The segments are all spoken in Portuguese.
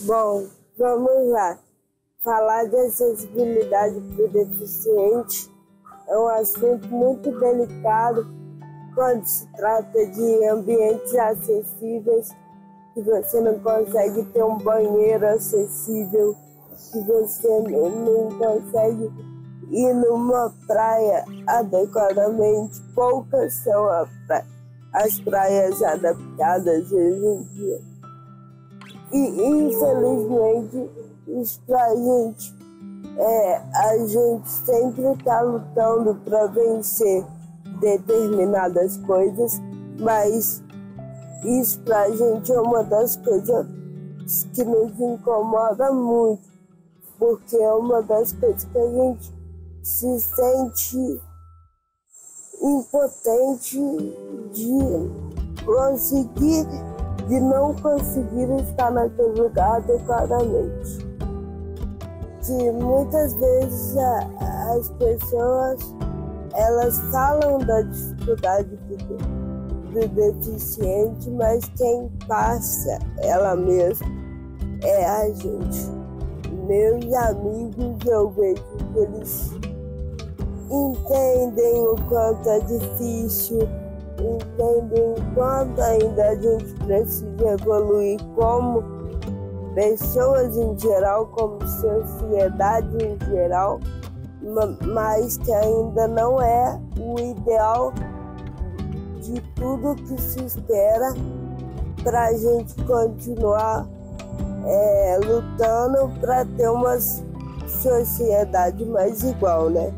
Bom, vamos lá. Falar de acessibilidade para o deficiente é um assunto muito delicado quando se trata de ambientes acessíveis, que você não consegue ter um banheiro acessível, que você não consegue ir numa praia adequadamente. Poucas são as praias adaptadas hoje em dia. E, infelizmente, isso pra gente, a gente sempre está lutando para vencer determinadas coisas, mas isso pra gente é uma das coisas que nos incomoda muito, porque é uma das coisas que a gente se sente impotente de não conseguir estar naquele lugar adequadamente. Que muitas vezes as pessoas elas falam da dificuldade do deficiente, mas quem passa ela mesma é a gente. Meus amigos, eu vejo que eles entendem o quanto é difícil, entendem o quanto ainda a gente precisa evoluir como pessoas em geral, como sociedade em geral, mas que ainda não é o ideal de tudo que se espera para a gente continuar lutando para ter uma sociedade mais igual, né?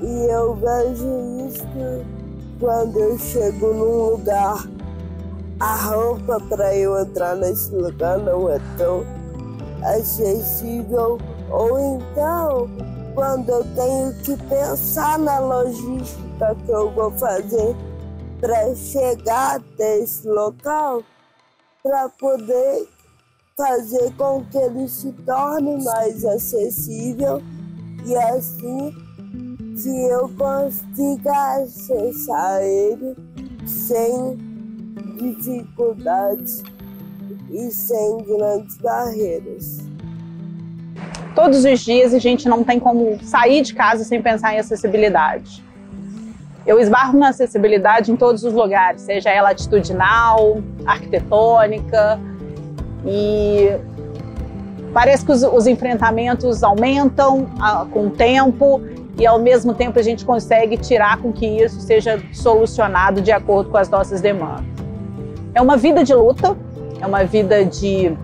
E eu vejo isso quando eu chego num lugar, a rampa para eu entrar nesse lugar não é tão acessível, ou então quando eu tenho que pensar na logística que eu vou fazer para chegar até esse local, para poder fazer com que ele se torne mais acessível e assim que eu consiga acessar ele sem dificuldades e sem grandes barreiras. Todos os dias a gente não tem como sair de casa sem pensar em acessibilidade. Eu esbarro na acessibilidade em todos os lugares, seja ela atitudinal, arquitetônica, e parece que os enfrentamentos aumentam com o tempo e ao mesmo tempo a gente consegue tirar com que isso seja solucionado de acordo com as nossas demandas. É uma vida de luta, é uma vida de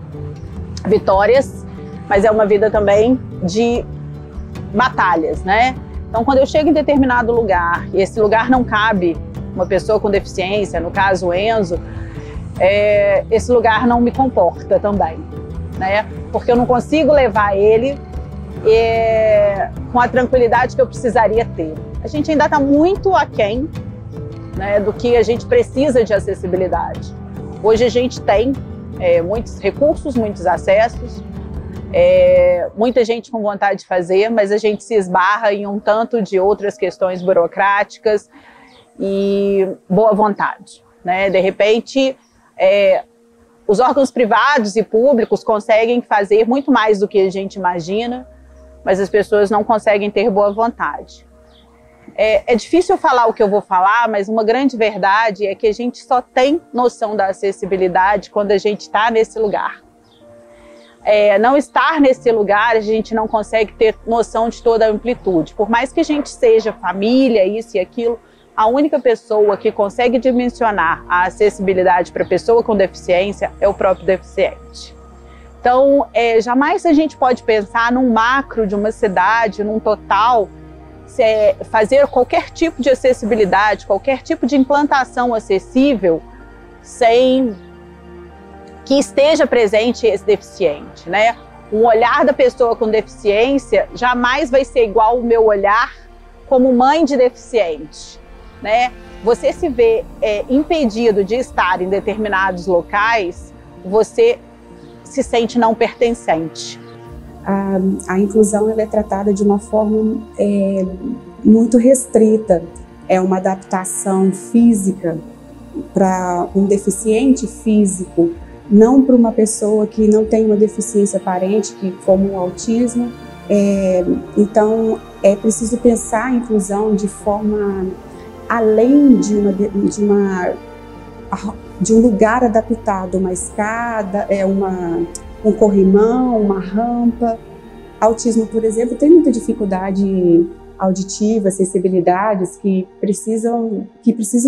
vitórias, mas é uma vida também de batalhas, né? Então, quando eu chego em determinado lugar e esse lugar não cabe uma pessoa com deficiência, no caso o Enzo, esse lugar não me comporta também, né? Porque eu não consigo levar ele com a tranquilidade que eu precisaria ter. A gente ainda está muito aquém, né, do que a gente precisa de acessibilidade. Hoje a gente tem muitos recursos, muitos acessos, muita gente com vontade de fazer, mas a gente se esbarra em um tanto de outras questões burocráticas e boa vontade, né? De repente, os órgãos privados e públicos conseguem fazer muito mais do que a gente imagina, mas as pessoas não conseguem ter boa vontade. É difícil falar o que eu vou falar, mas uma grande verdade é que a gente só tem noção da acessibilidade quando a gente está nesse lugar. Não estar nesse lugar, a gente não consegue ter noção de toda a amplitude. Por mais que a gente seja família, isso e aquilo, a única pessoa que consegue dimensionar a acessibilidade para a pessoa com deficiência é o próprio deficiente. Então, jamais a gente pode pensar num macro de uma cidade, num total, fazer qualquer tipo de acessibilidade, qualquer tipo de implantação acessível sem que esteja presente esse deficiente, né? O olhar da pessoa com deficiência jamais vai ser igual ao meu olhar como mãe de deficiente, né? Você se vê impedido de estar em determinados locais, você se sente não pertencente. A inclusão ela é tratada de uma forma muito restrita. É uma adaptação física para um deficiente físico. não para uma pessoa que não tem uma deficiência aparente, como o autismo. Então, é preciso pensar a inclusão de forma além de um lugar adaptado, uma escada, um corrimão, uma rampa. Autismo, por exemplo, tem muita dificuldade auditiva, acessibilidades que precisam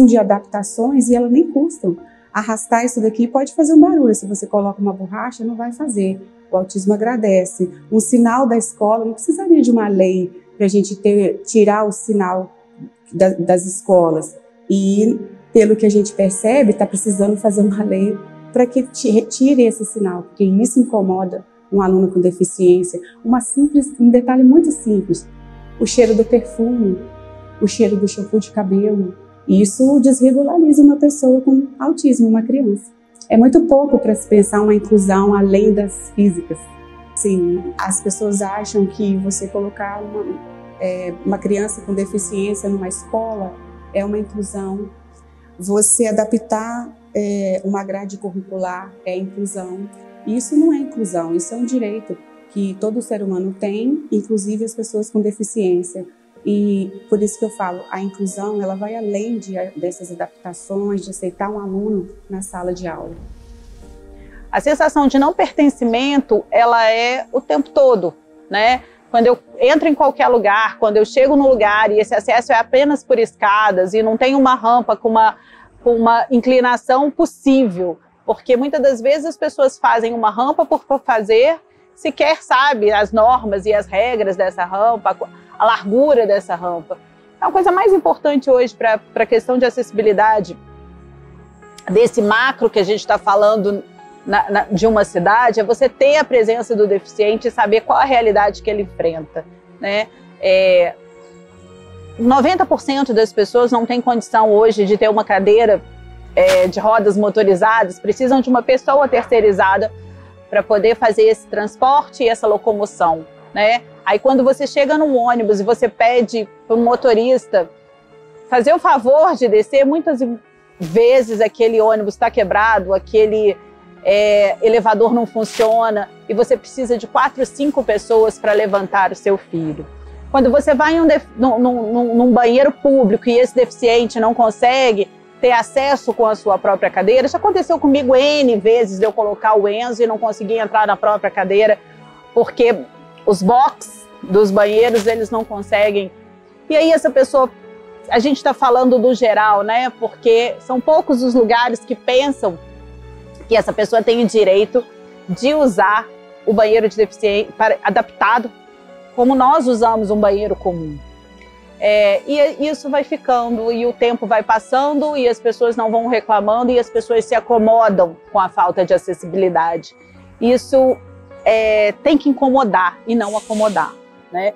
de adaptações e elas nem custam. Arrastar isso daqui pode fazer um barulho. Se você coloca uma borracha, não vai fazer. O autismo agradece. Um sinal da escola, não precisaria de uma lei para a gente tirar o sinal das escolas. E, pelo que a gente percebe, está precisando fazer uma lei para que retire esse sinal, porque isso incomoda um aluno com deficiência. Um detalhe muito simples, o cheiro do perfume, o cheiro do shampoo de cabelo. Isso desregulariza uma pessoa com autismo, uma criança. É muito pouco para se pensar uma inclusão além das físicas. Sim, as pessoas acham que você colocar uma criança com deficiência numa escola é uma inclusão. Você adaptar uma grade curricular é inclusão. Isso não é inclusão, isso é um direito que todo ser humano tem, inclusive as pessoas com deficiência. E por isso que eu falo, a inclusão ela vai além dessas adaptações, de aceitar um aluno na sala de aula. A sensação de não pertencimento, ela é o tempo todo, né? Quando eu entro em qualquer lugar, quando eu chego no lugar e esse acesso é apenas por escadas e não tem uma rampa com uma inclinação possível, porque muitas das vezes as pessoas fazem uma rampa por fazer, sequer sabe as normas e as regras dessa rampa, a largura dessa rampa. A coisa mais importante hoje para a questão de acessibilidade, desse macro que a gente está falando de uma cidade, é você ter a presença do deficiente e saber qual a realidade que ele enfrenta, né? 90% das pessoas não tem condição hoje de ter uma cadeira de rodas motorizadas, precisam de uma pessoa terceirizada para poder fazer esse transporte e essa locomoção, né? Aí quando você chega num ônibus e você pede para o motorista fazer o favor de descer, muitas vezes aquele ônibus está quebrado, aquele elevador não funciona e você precisa de 4 ou 5 pessoas para levantar o seu filho. Quando você vai num banheiro público e esse deficiente não consegue ter acesso com a sua própria cadeira, já aconteceu comigo N vezes de eu colocar o Enzo e não conseguir entrar na própria cadeira, porque os box dos banheiros eles não conseguem. E aí essa pessoa, a gente está falando do geral, né? Porque são poucos os lugares que pensam que essa pessoa tem o direito de usar o banheiro de deficiente adaptado como nós usamos um banheiro comum. E isso vai ficando, e o tempo vai passando, e as pessoas não vão reclamando, e as pessoas se acomodam com a falta de acessibilidade. Isso tem que incomodar e não acomodar, né?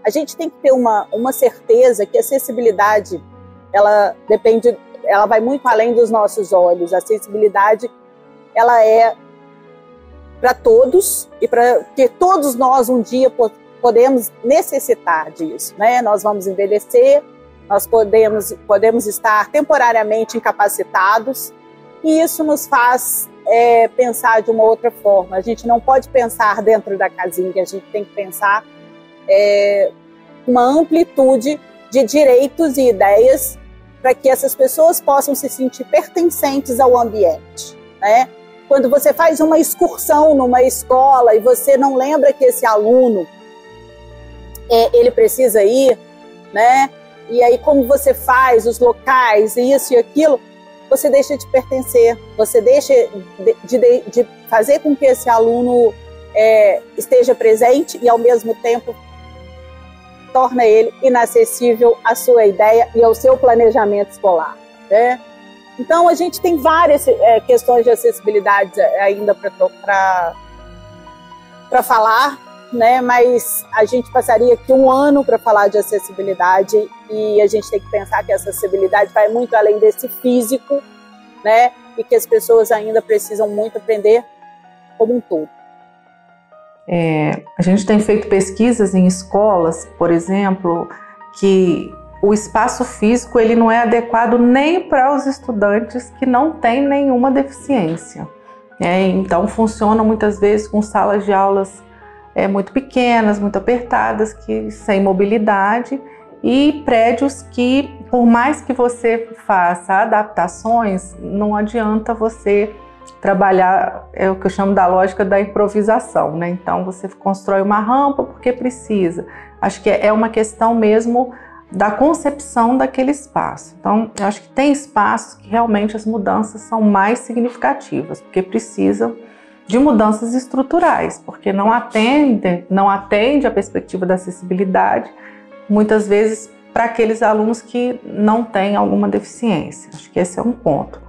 A gente tem que ter uma certeza que a acessibilidade, ela vai muito além dos nossos olhos. A acessibilidade, ela é para todos, e para que todos nós um dia podemos necessitar disso, né? Nós vamos envelhecer, nós podemos estar temporariamente incapacitados, e isso nos faz pensar de uma outra forma. A gente não pode pensar dentro da casinha, a gente tem que pensar uma amplitude de direitos e ideias para que essas pessoas possam se sentir pertencentes ao ambiente, né? Quando você faz uma excursão numa escola e você não lembra que esse aluno ele precisa ir, né? E aí como você faz os locais, isso e aquilo, você deixa de pertencer, você deixa de fazer com que esse aluno esteja presente e ao mesmo tempo torna ele inacessível à sua ideia e ao seu planejamento escolar, né? Então a gente tem várias questões de acessibilidade ainda para falar, né? Mas a gente passaria aqui um ano para falar de acessibilidade, e a gente tem que pensar que essa acessibilidade vai muito além desse físico, né? E que as pessoas ainda precisam muito aprender como um todo. A gente tem feito pesquisas em escolas, por exemplo, que o espaço físico ele não é adequado nem para os estudantes que não têm nenhuma deficiência. Então funcionam muitas vezes com salas de aulas muito pequenas, muito apertadas, sem mobilidade, e prédios que, por mais que você faça adaptações, não adianta você trabalhar, é o que eu chamo da lógica da improvisação, né? Então você constrói uma rampa porque precisa. Acho que é uma questão mesmo da concepção daquele espaço. Então, eu acho que tem espaços que realmente as mudanças são mais significativas, porque precisam de mudanças estruturais, porque não atende a perspectiva da acessibilidade, muitas vezes para aqueles alunos que não têm alguma deficiência. Acho que esse é um ponto.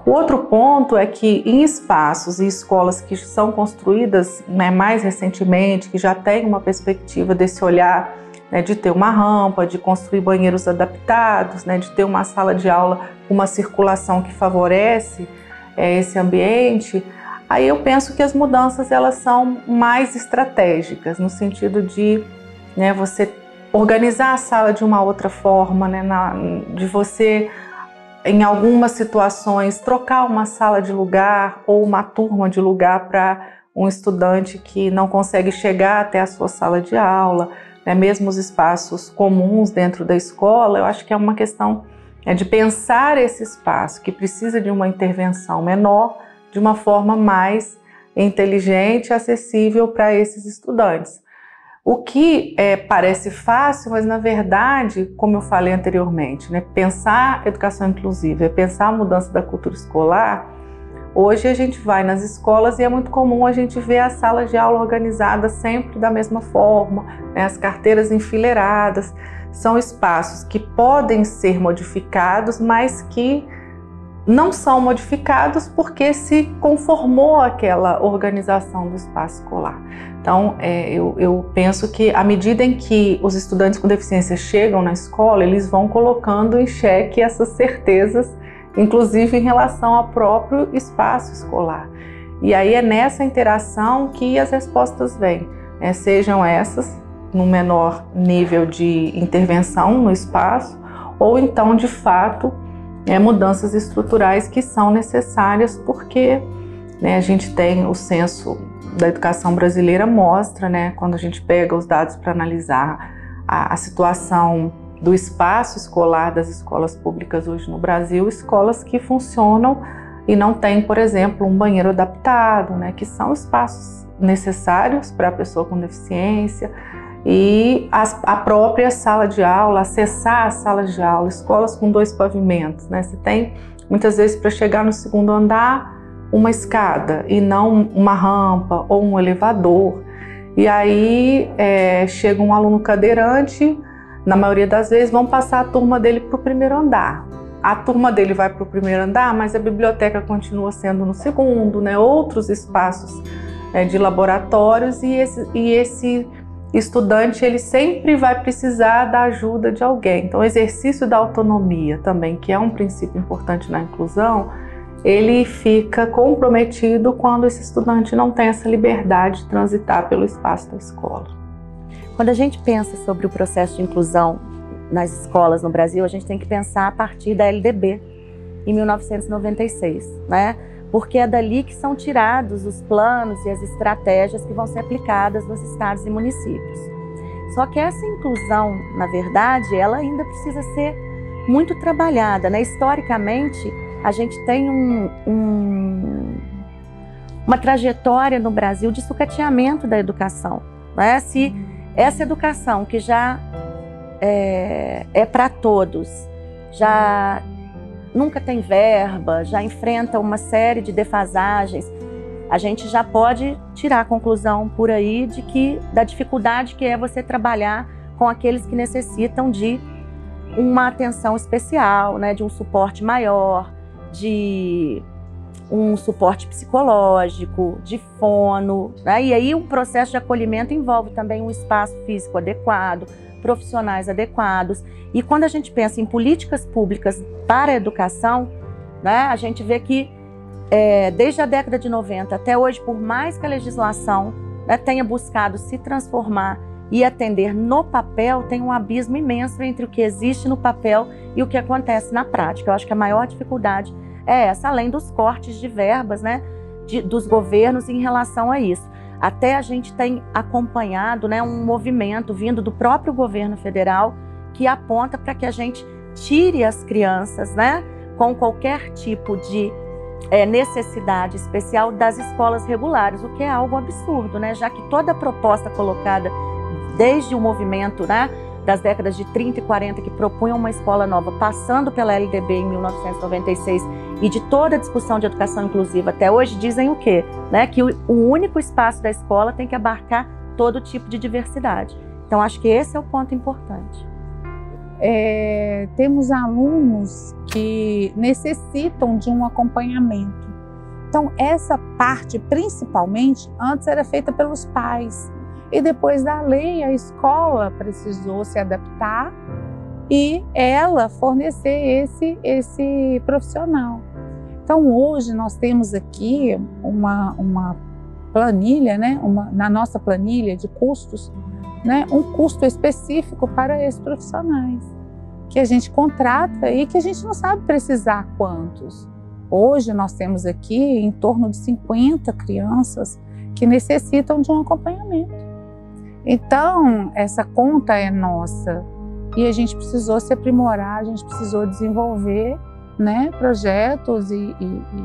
O outro ponto é que em espaços e escolas que são construídas mais recentemente, que já têm uma perspectiva desse olhar, de ter uma rampa, de construir banheiros adaptados, de ter uma sala de aula com uma circulação que favorece esse ambiente, aí eu penso que as mudanças elas são mais estratégicas, no sentido de você organizar a sala de uma outra forma, de você, em algumas situações, trocar uma sala de lugar ou uma turma de lugar para um estudante que não consegue chegar até a sua sala de aula, mesmo os espaços comuns dentro da escola. Eu acho que é uma questão de pensar esse espaço que precisa de uma intervenção menor, de uma forma mais inteligente e acessível para esses estudantes. O que parece fácil, mas na verdade, como eu falei anteriormente, pensar educação inclusiva, pensar a mudança da cultura escolar. Hoje a gente vai nas escolas e é muito comum a gente ver as salas de aula organizadas sempre da mesma forma, as carteiras enfileiradas. São espaços que podem ser modificados, mas que não são modificados porque se conformou aquela organização do espaço escolar. Então, eu penso que à medida em que os estudantes com deficiência chegam na escola, eles vão colocando em xeque essas certezas, inclusive em relação ao próprio espaço escolar. E aí é nessa interação que as respostas vêm, sejam essas no menor nível de intervenção no espaço, ou então, de fato, mudanças estruturais que são necessárias, porque a gente tem o censo da educação brasileira mostra, quando a gente pega os dados para analisar a situação do espaço escolar das escolas públicas hoje no Brasil, escolas que funcionam e não têm, por exemplo, um banheiro adaptado, que são espaços necessários para a pessoa com deficiência, e a própria sala de aula, acessar as salas de aula, escolas com 2 pavimentos, Você tem, muitas vezes, para chegar no segundo andar, uma escada e não uma rampa ou um elevador. E aí chega um aluno cadeirante, na maioria das vezes vão passar a turma dele para o primeiro andar. A turma dele vai para o primeiro andar, mas a biblioteca continua sendo no segundo, outros espaços de laboratórios, e esse estudante ele sempre vai precisar da ajuda de alguém. Então o exercício da autonomia também, que é um princípio importante na inclusão, ele fica comprometido quando esse estudante não tem essa liberdade de transitar pelo espaço da escola. Quando a gente pensa sobre o processo de inclusão nas escolas no Brasil, a gente tem que pensar a partir da LDB, em 1996, Porque é dali que são tirados os planos e as estratégias que vão ser aplicadas nos estados e municípios. Só que essa inclusão, na verdade, ela ainda precisa ser muito trabalhada, Historicamente, a gente tem uma trajetória no Brasil de sucateamento da educação. Se essa educação que já é para todos, já nunca tem verba, já enfrenta uma série de defasagens, a gente já pode tirar a conclusão por aí da dificuldade que é você trabalhar com aqueles que necessitam de uma atenção especial, de um suporte maior, de um suporte psicológico, de fono, E aí o processo de acolhimento envolve também um espaço físico adequado, profissionais adequados. E quando a gente pensa em políticas públicas para a educação, a gente vê que desde a década de 90 até hoje, por mais que a legislação tenha buscado se transformar e atender no papel, tem um abismo imenso entre o que existe no papel e o que acontece na prática. Eu acho que a maior dificuldade é essa, além dos cortes de verbas, dos governos em relação a isso. Até a gente tem acompanhado, né, um movimento vindo do próprio governo federal que aponta para que a gente tire as crianças, né, com qualquer tipo de necessidade especial das escolas regulares, o que é algo absurdo, né, já que toda a proposta colocada desde o movimento, né, das décadas de 30 e 40 que propunham uma escola nova, passando pela LDB em 1996 e de toda a discussão de educação inclusiva até hoje, dizem o quê? Né? Que o único espaço da escola tem que abarcar todo tipo de diversidade. Então, acho que esse é o ponto importante. Temos alunos que necessitam de um acompanhamento. Então, essa parte, principalmente, antes era feita pelos pais. E depois da lei, a escola precisou se adaptar e ela fornecer esse profissional. Então, hoje nós temos aqui uma planilha, né? Na nossa planilha de custos, né? Um custo específico para esses profissionais, que a gente contrata e que a gente não sabe precisar quantos. Hoje nós temos aqui em torno de 50 crianças que necessitam de um acompanhamento. Então, essa conta é nossa e a gente precisou se aprimorar, a gente precisou desenvolver, né, projetos e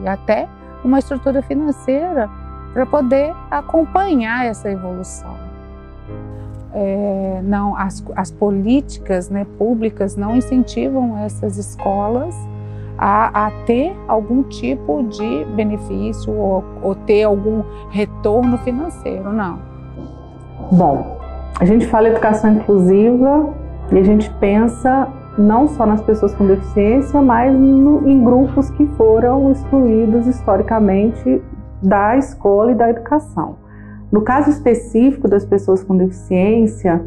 até uma estrutura financeira para poder acompanhar essa evolução. As políticas, né, públicas não incentivam essas escolas a ter algum tipo de benefício ou ter algum retorno financeiro, não. Bom, a gente fala educação inclusiva e a gente pensa não só nas pessoas com deficiência, mas em grupos que foram excluídos historicamente da escola e da educação. No caso específico das pessoas com deficiência,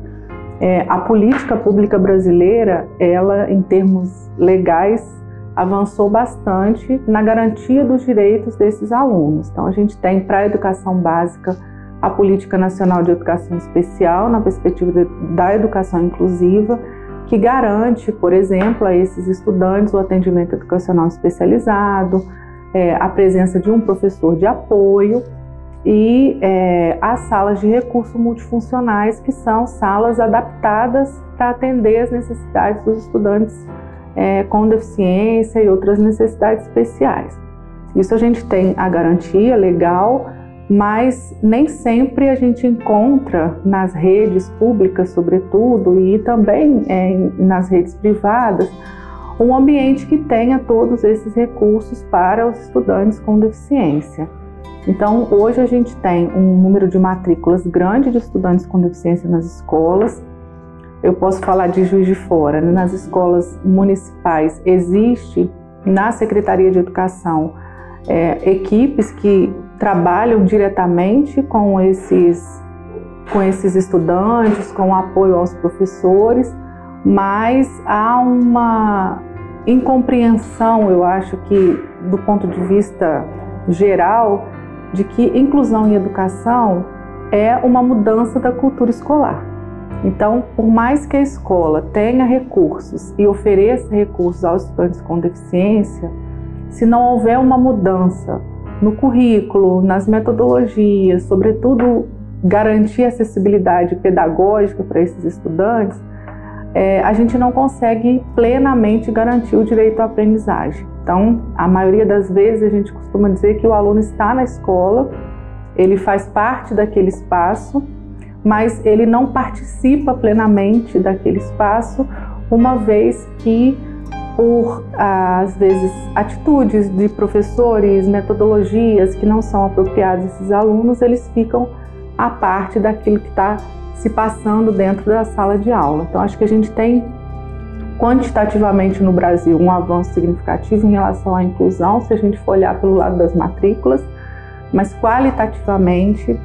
a política pública brasileira, ela, em termos legais, avançou bastante na garantia dos direitos desses alunos. Então, a gente tem para a educação básica a Política Nacional de Educação Especial, na perspectiva da educação inclusiva, que garante, por exemplo, a esses estudantes o atendimento educacional especializado, a presença de um professor de apoio e as salas de recurso multifuncionais, que são salas adaptadas para atender as necessidades dos estudantes com deficiência e outras necessidades especiais. Isso a gente tem a garantia legal, mas nem sempre a gente encontra nas redes públicas, sobretudo, e também nas redes privadas, um ambiente que tenha todos esses recursos para os estudantes com deficiência. Então, hoje a gente tem um número de matrículas grande de estudantes com deficiência nas escolas. Eu posso falar de Juiz de Fora, né? Nas escolas municipais existe, na Secretaria de Educação, equipes que trabalham diretamente com esses estudantes, com apoio aos professores, mas há uma incompreensão, eu acho que, do ponto de vista geral, de que inclusão em educação é uma mudança da cultura escolar. Então, por mais que a escola tenha recursos e ofereça recursos aos estudantes com deficiência, se não houver uma mudança no currículo, nas metodologias, sobretudo garantir acessibilidade pedagógica para esses estudantes, a gente não consegue plenamente garantir o direito à aprendizagem. Então, a maioria das vezes a gente costuma dizer que o aluno está na escola, ele faz parte daquele espaço, mas ele não participa plenamente daquele espaço, uma vez que, por, às vezes, atitudes de professores, metodologias que não são apropriadas a esses alunos, eles ficam à parte daquilo que está se passando dentro da sala de aula. Então, acho que a gente tem, quantitativamente no Brasil, um avanço significativo em relação à inclusão, se a gente for olhar pelo lado das matrículas, mas qualitativamente,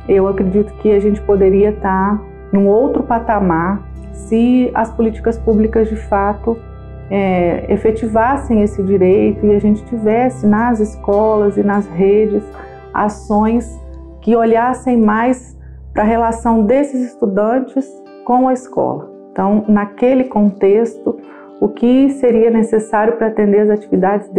eu acredito que a gente poderia estar num outro patamar se as políticas públicas, de fato, efetivassem esse direito e a gente tivesse nas escolas e nas redes ações que olhassem mais para a relação desses estudantes com a escola. Então, naquele contexto, o que seria necessário para atender as atividades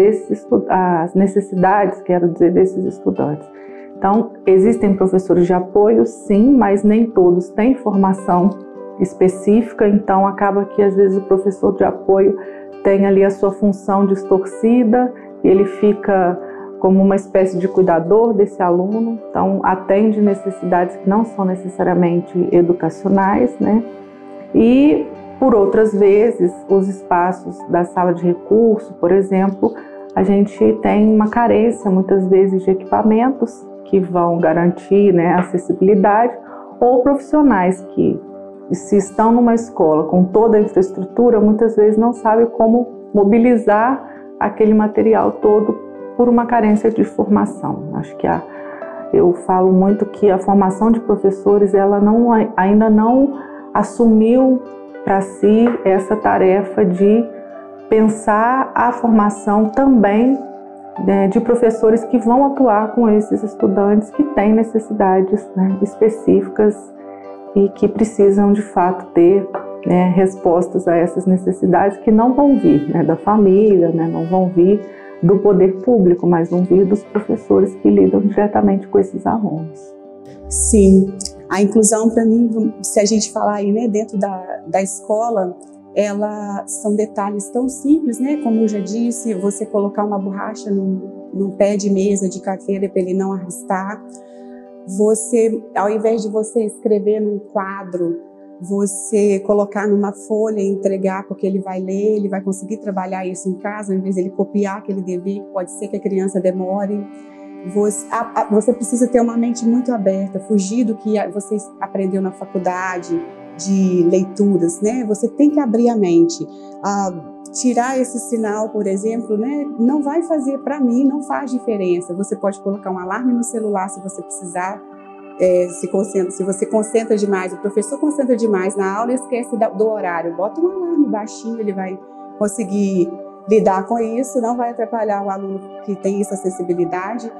as necessidades, quero dizer, desses estudantes. Então, existem professores de apoio, sim, mas nem todos têm formação específica, então acaba que às vezes o professor de apoio tem ali a sua função distorcida, ele fica como uma espécie de cuidador desse aluno, então atende necessidades que não são necessariamente educacionais, né? E, por outras vezes, os espaços da sala de recurso, por exemplo, a gente tem uma carência, muitas vezes, de equipamentos que vão garantir, né, a acessibilidade, ou profissionais que, se estão numa escola com toda a infraestrutura, muitas vezes não sabem como mobilizar aquele material todo por uma carência de formação. Acho que eu falo muito que a formação de professores ela ainda não assumiu para si essa tarefa de pensar a formação também, né, de professores que vão atuar com esses estudantes que têm necessidades, né, específicas e que precisam de fato ter, né, respostas a essas necessidades que não vão vir, né, da família, né, não vão vir do poder público, mas vão vir dos professores que lidam diretamente com esses alunos. Sim, a inclusão para mim, se a gente falar aí, né, dentro da escola, são detalhes tão simples, né, como eu já disse, você colocar uma borracha num pé de mesa de carteira para ele não arrastar, você, ao invés de você escrever num quadro, você colocar numa folha e entregar, porque ele vai ler, ele vai conseguir trabalhar isso em casa, ao invés de ele copiar aquele dever, pode ser que a criança demore. Você precisa ter uma mente muito aberta, fugir do que você aprendeu na faculdade, de leituras, né? Você tem que abrir a mente. Tirar esse sinal, por exemplo, né? Não vai fazer, para mim, não faz diferença. Você pode colocar um alarme no celular se você precisar. Se você concentra demais, o professor concentra demais na aula e esquece do horário, bota um alarme baixinho, ele vai conseguir lidar com isso, não vai atrapalhar o aluno que tem essa acessibilidade.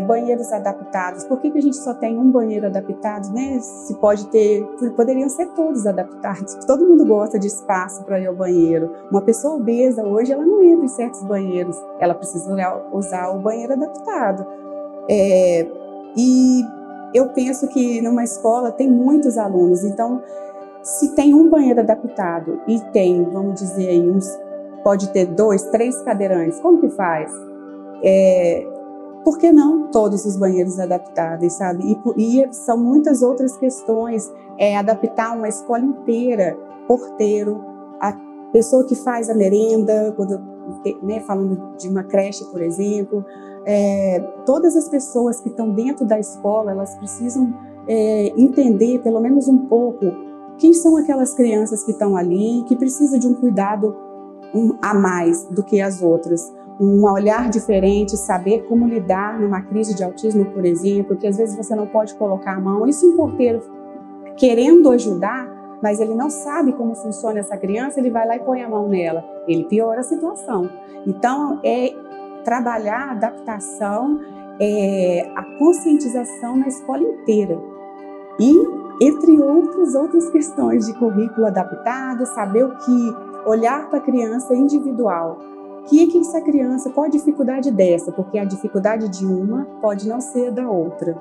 Banheiros adaptados, por que a gente só tem um banheiro adaptado, né? Se pode ter, poderiam ser todos adaptados, todo mundo gosta de espaço para ir ao banheiro. Uma pessoa obesa hoje, ela não entra em certos banheiros, ela precisa usar o banheiro adaptado. E eu penso que numa escola tem muitos alunos, então se tem um banheiro adaptado e tem, vamos dizer aí, pode ter 2, 3 cadeirantes, como que faz? Por que não todos os banheiros adaptáveis, sabe? E são muitas outras questões, adaptar uma escola inteira, porteiro, a pessoa que faz a merenda, né, falando de uma creche, por exemplo, todas as pessoas que estão dentro da escola, elas precisam entender, pelo menos um pouco, quem são aquelas crianças que estão ali, que precisam de um cuidado a mais do que as outras. Um olhar diferente, saber como lidar numa crise de autismo, por exemplo, que às vezes você não pode colocar a mão. Isso um porteiro querendo ajudar, mas ele não sabe como funciona essa criança, ele vai lá e põe a mão nela. Ele piora a situação. Então, trabalhar a adaptação, a conscientização na escola inteira. E, entre outras questões de currículo adaptado, saber olhar para a criança individual. Que essa criança, qual a dificuldade dessa? Porque a dificuldade de uma pode não ser da outra.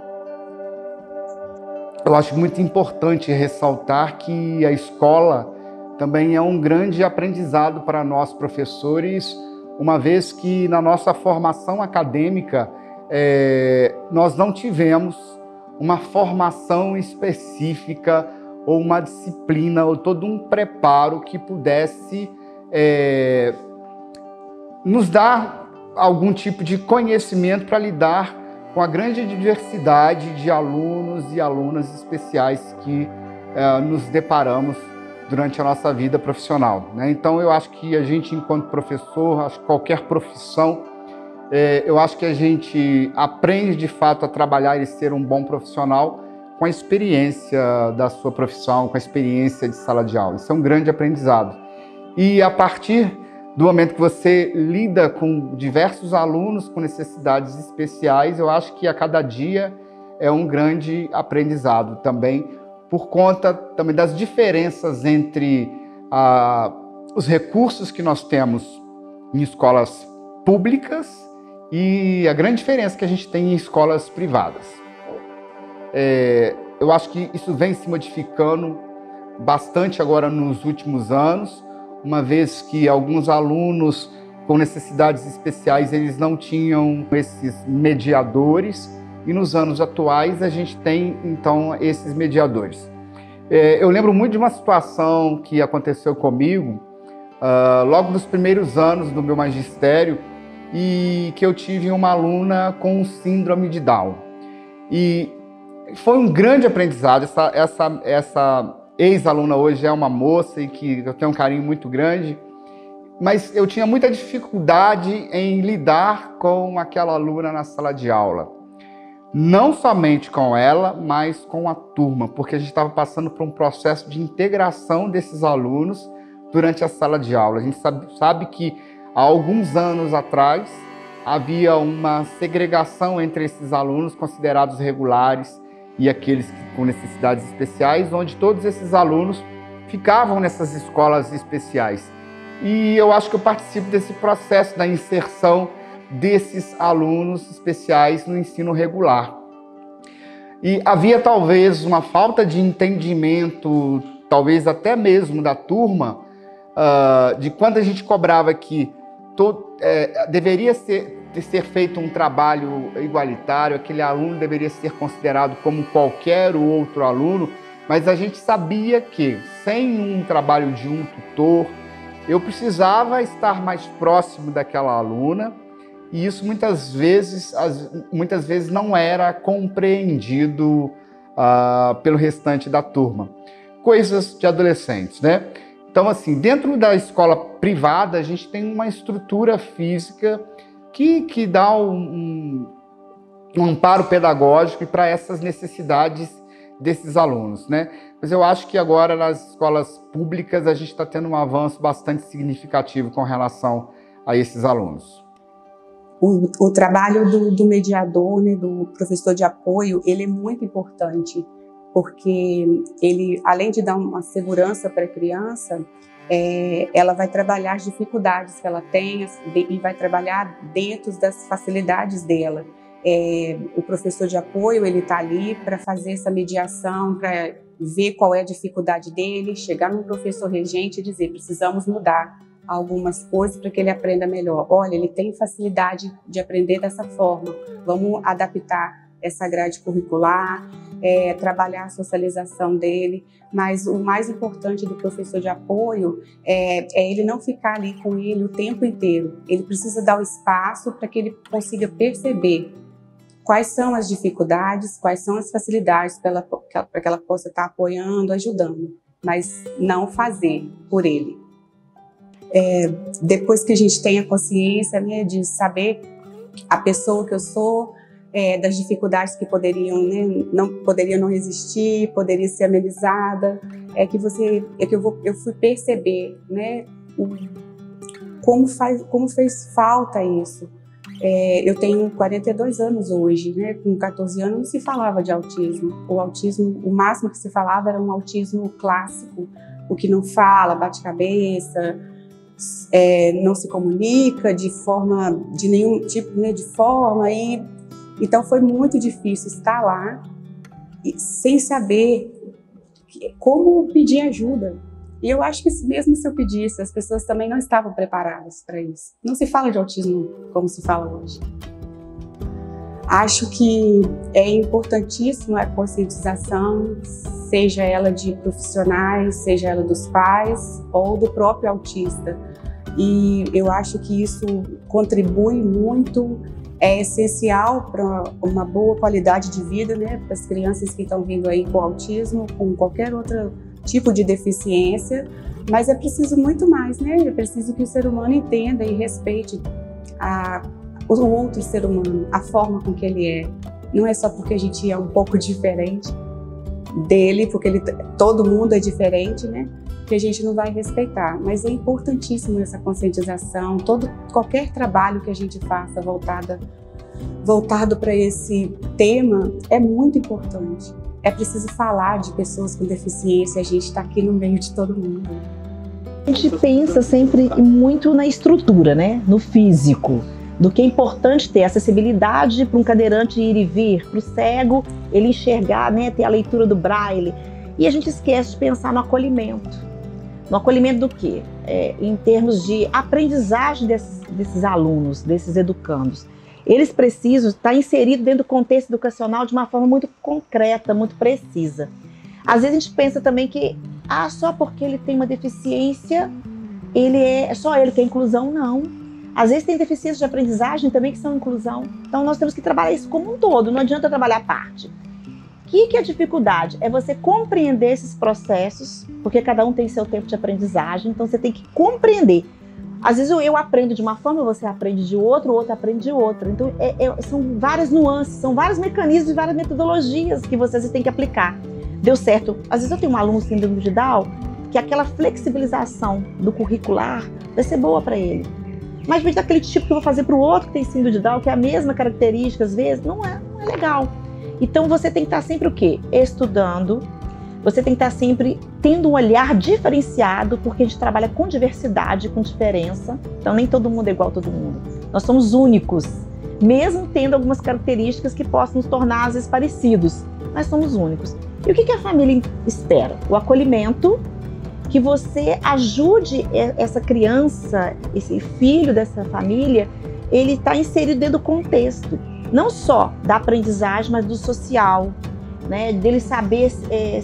Eu acho muito importante ressaltar que a escola também é um grande aprendizado para nós professores, uma vez que na nossa formação acadêmica nós não tivemos uma formação específica ou uma disciplina ou todo um preparo que pudesse nos dar algum tipo de conhecimento para lidar com a grande diversidade de alunos e alunas especiais que nos deparamos durante a nossa vida profissional, né? Então, eu acho que a gente, enquanto professor, acho que qualquer profissão, eu acho que a gente aprende, de fato, a trabalhar e ser um bom profissional com a experiência da sua profissão, com a experiência de sala de aula. Isso é um grande aprendizado. E a partir do momento que você lida com diversos alunos com necessidades especiais, eu acho que a cada dia é um grande aprendizado também, por conta também das diferenças entre os recursos que nós temos em escolas públicas e a grande diferença que a gente tem em escolas privadas. Eu acho que isso vem se modificando bastante agora nos últimos anos, uma vez que alguns alunos com necessidades especiais, eles não tinham esses mediadores, e nos anos atuais a gente tem, então, esses mediadores. Eu lembro muito de uma situação que aconteceu comigo, logo nos primeiros anos do meu magistério, e que eu tive uma aluna com síndrome de Down. E foi um grande aprendizado. Essa ex-aluna hoje é uma moça e que eu tenho um carinho muito grande, mas eu tinha muita dificuldade em lidar com aquela aluna na sala de aula. Não somente com ela, mas com a turma, porque a gente estava passando por um processo de integração desses alunos durante a sala de aula. A gente sabe que há alguns anos atrás havia uma segregação entre esses alunos considerados regulares e aqueles com necessidades especiais, onde todos esses alunos ficavam nessas escolas especiais. E eu acho que eu participo desse processo da inserção desses alunos especiais no ensino regular. E havia talvez uma falta de entendimento, talvez até mesmo da turma, de quando a gente cobrava que deveria ser feito um trabalho igualitário, aquele aluno deveria ser considerado como qualquer outro aluno, mas a gente sabia que sem um trabalho de um tutor, eu precisava estar mais próximo daquela aluna, e isso muitas vezes não era compreendido pelo restante da turma. Coisas de adolescentes, né? Então, assim, dentro da escola privada, a gente tem uma estrutura física que dá um amparo pedagógico para essas necessidades desses alunos, né? Mas eu acho que agora nas escolas públicas a gente está tendo um avanço bastante significativo com relação a esses alunos. O trabalho do mediador, né, do professor de apoio, ele é muito importante, porque ele, além de dar uma segurança para a criança, ela vai trabalhar as dificuldades que ela tem e vai trabalhar dentro das facilidades dela. O professor de apoio, ele está ali para fazer essa mediação, para ver qual é a dificuldade dele, chegar num professor regente e dizer: precisamos mudar algumas coisas para que ele aprenda melhor. Olha, ele tem facilidade de aprender dessa forma, vamos adaptar essa grade curricular, trabalhar a socialização dele, mas o mais importante do professor de apoio é ele não ficar ali com ele o tempo inteiro. Ele precisa dar o espaço para que ele consiga perceber quais são as dificuldades, quais são as facilidades para que ela possa estar apoiando, ajudando, mas não fazer por ele. Depois que a gente tem a consciência, né, de saber a pessoa que eu sou, das dificuldades que poderiam, né, não resistir, poderia ser amenizada, eu fui perceber, né, como fez falta isso. Eu tenho 42 anos hoje, né, com 14 anos não se falava de autismo. O autismo, o máximo que se falava era um autismo clássico, o que não fala, bate cabeça, não se comunica de nenhum tipo, né, de forma. Então foi muito difícil estar lá sem saber como pedir ajuda. E eu acho que mesmo se eu pedisse, as pessoas também não estavam preparadas para isso. Não se fala de autismo como se fala hoje. Acho que é importantíssimo a conscientização, seja ela de profissionais, seja ela dos pais ou do próprio autista. E eu acho que isso contribui muito, é essencial para uma boa qualidade de vida, né, para as crianças que estão vindo aí com autismo, com qualquer outro tipo de deficiência, mas é preciso muito mais, né? É preciso que o ser humano entenda e respeite o outro ser humano, a forma com que ele é. Não é só porque a gente é um pouco diferente dele, porque todo mundo é diferente, né, que a gente não vai respeitar. Mas é importantíssimo essa conscientização, qualquer trabalho que a gente faça voltado para esse tema é muito importante. É preciso falar de pessoas com deficiência, a gente está aqui no meio de todo mundo. A gente pensa sempre muito na estrutura, né? No físico, do que é importante ter acessibilidade para um cadeirante ir e vir, para o cego ele enxergar, né? Ter a leitura do braille. E a gente esquece de pensar no acolhimento. No acolhimento do quê? Em termos de aprendizagem desses alunos, desses educandos. Eles precisam estar inseridos dentro do contexto educacional de uma forma muito concreta, muito precisa. Às vezes a gente pensa também que só porque ele tem uma deficiência, só ele que é inclusão, não. Às vezes tem deficiências de aprendizagem também que são inclusão. Então nós temos que trabalhar isso como um todo, não adianta trabalhar a parte. O que é a dificuldade? É você compreender esses processos, porque cada um tem seu tempo de aprendizagem, então você tem que compreender. Às vezes eu aprendo de uma forma, você aprende de outra, o outro aprende de outra. Então são várias nuances, são vários mecanismos e várias metodologias que você tem que aplicar. Deu certo. Às vezes eu tenho um aluno síndrome de Down, que aquela flexibilização do curricular vai ser boa para ele. Mas vai daquele tipo que eu vou fazer para o outro que tem síndrome de Down, que é a mesma característica, às vezes, não é legal. Então você tem que estar sempre o quê? Estudando. Você tem que estar sempre tendo um olhar diferenciado, porque a gente trabalha com diversidade, com diferença. Então nem todo mundo é igual a todo mundo. Nós somos únicos, mesmo tendo algumas características que possam nos tornar às vezes parecidos. Nós somos únicos. E o que a família espera? O acolhimento, que você ajude essa criança, esse filho dessa família, ele está inserido dentro do contexto, não só da aprendizagem, mas do social, né? Dele saber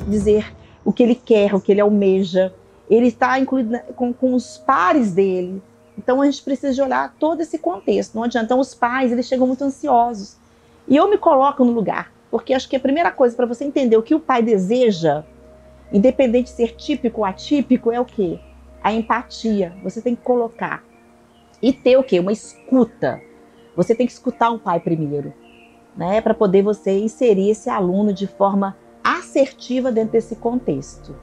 dizer o que ele quer, o que ele almeja. Ele está incluído com os pares dele. Então a gente precisa de olhar todo esse contexto. Não adianta. Então os pais, eles chegam muito ansiosos. E eu me coloco no lugar, porque acho que a primeira coisa para você entender o que o pai deseja, independente de ser típico ou atípico, é o quê? A empatia. Você tem que colocar. E ter o quê? Uma escuta. Você tem que escutar o pai primeiro, né? Para poder você inserir esse aluno de forma assertiva dentro desse contexto.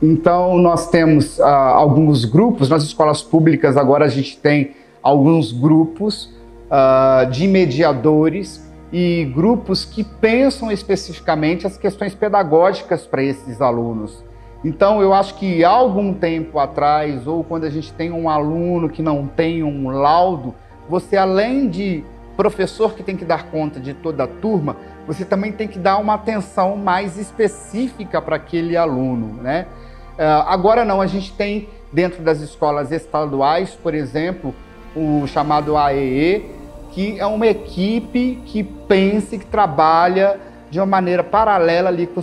Então, nós temos alguns grupos, nas escolas públicas agora a gente tem alguns grupos de mediadores e grupos que pensam especificamente as questões pedagógicas para esses alunos. Então, eu acho que há algum tempo atrás, ou quando a gente tem um aluno que não tem um laudo, você, além de professor que tem que dar conta de toda a turma, você também tem que dar uma atenção mais específica para aquele aluno, né? Agora não, a gente tem dentro das escolas estaduais, por exemplo, o chamado AEE, que é uma equipe que pensa e que trabalha de uma maneira paralela ali com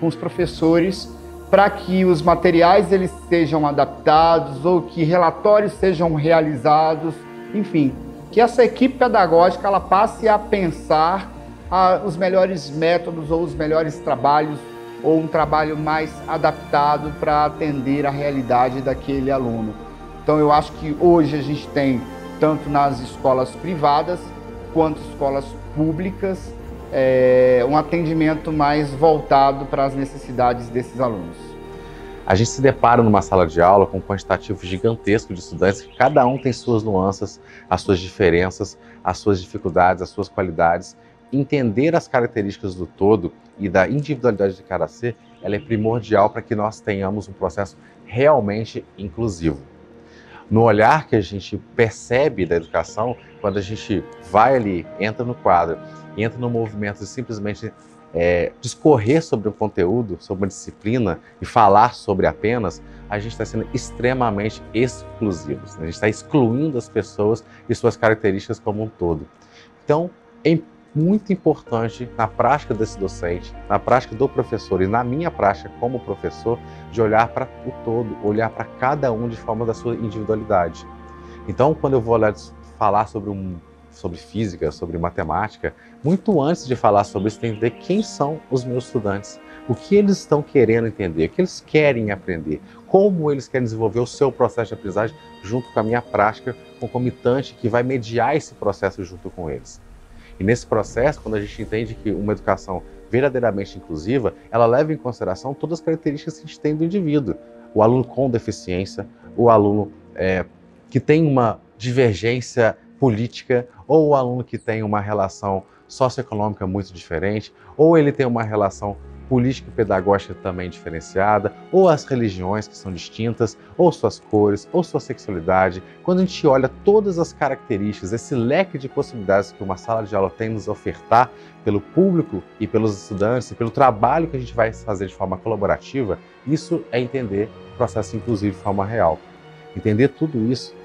os professores para que os materiais eles sejam adaptados ou que relatórios sejam realizados, enfim, que essa equipe pedagógica ela passe a pensar os melhores métodos ou os melhores trabalhos ou um trabalho mais adaptado para atender a realidade daquele aluno. Então eu acho que hoje a gente tem, tanto nas escolas privadas quanto escolas públicas, um atendimento mais voltado para as necessidades desses alunos. A gente se depara numa sala de aula com um quantitativo gigantesco de estudantes que cada um tem suas nuances, as suas diferenças, as suas dificuldades, as suas qualidades. Entender as características do todo e da individualidade de cada ser, ela é primordial para que nós tenhamos um processo realmente inclusivo. No olhar que a gente percebe da educação, quando a gente vai ali, entra no quadro, entra no movimento de simplesmente discorrer sobre um conteúdo, sobre uma disciplina e falar sobre apenas, a gente está sendo extremamente exclusivos. A gente está excluindo as pessoas e suas características como um todo. Então, é muito importante na prática desse docente, na prática do professor e na minha prática como professor, de olhar para o todo, olhar para cada um de forma da sua individualidade. Então, quando eu vou falar sobre física, sobre matemática, muito antes de falar sobre isso, tem que entender quem são os meus estudantes, o que eles estão querendo entender, o que eles querem aprender, como eles querem desenvolver o seu processo de aprendizagem junto com a minha prática concomitante que vai mediar esse processo junto com eles. E nesse processo, quando a gente entende que uma educação verdadeiramente inclusiva, ela leva em consideração todas as características que a gente tem do indivíduo. O aluno com deficiência, o aluno que tem uma divergência política, ou o aluno que tem uma relação socioeconômica muito diferente, ou ele tem uma relação política pedagógica também diferenciada, ou as religiões que são distintas, ou suas cores, ou sua sexualidade. Quando a gente olha todas as características, esse leque de possibilidades que uma sala de aula tem nos ofertar pelo público e pelos estudantes, e pelo trabalho que a gente vai fazer de forma colaborativa, isso é entender o processo inclusivo de forma real. Entender tudo isso,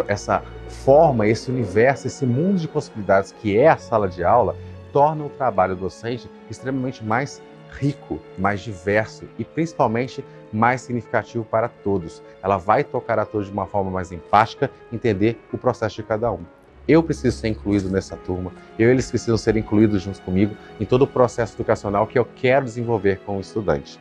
essa forma, esse universo, esse mundo de possibilidades que é a sala de aula, torna o trabalho docente extremamente mais rico, mais diverso e principalmente mais significativo para todos. Ela vai tocar a todos de uma forma mais empática, entender o processo de cada um. Eu preciso ser incluído nessa turma, eles precisam ser incluídos junto comigo em todo o processo educacional que eu quero desenvolver com o estudante.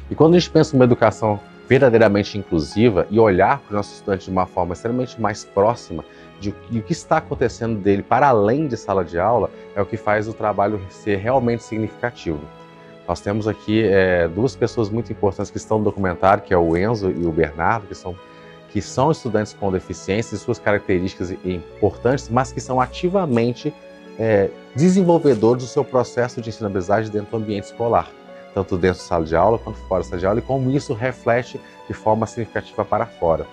E quando a gente pensa em uma educação verdadeiramente inclusiva e olhar para o nosso estudante de uma forma extremamente mais próxima de o que está acontecendo dele para além de sala de aula, é o que faz o trabalho ser realmente significativo. Nós temos aqui duas pessoas muito importantes que estão no documentário, que é o Enzo e o Bernardo, que são estudantes com deficiências e suas características importantes, mas que são ativamente desenvolvedores do seu processo de ensino-aprendizagem dentro do ambiente escolar, tanto dentro da sala de aula quanto fora da sala de aula, e como isso reflete de forma significativa para fora.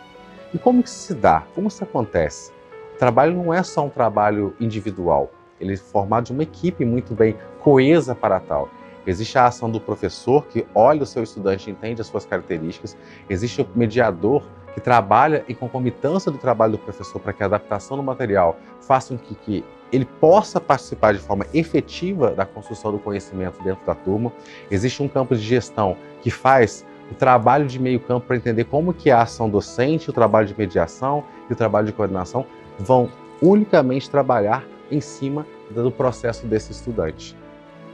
E como que se dá? Como isso acontece? O trabalho não é só um trabalho individual, ele é formado de uma equipe muito bem coesa para tal. Existe a ação do professor, que olha o seu estudante e entende as suas características. Existe o mediador, que trabalha em concomitância do trabalho do professor para que a adaptação do material faça com que ele possa participar de forma efetiva da construção do conhecimento dentro da turma. Existe um campo de gestão que faz o trabalho de meio campo para entender como que a ação docente, o trabalho de mediação e o trabalho de coordenação vão unicamente trabalhar em cima do processo desse estudante.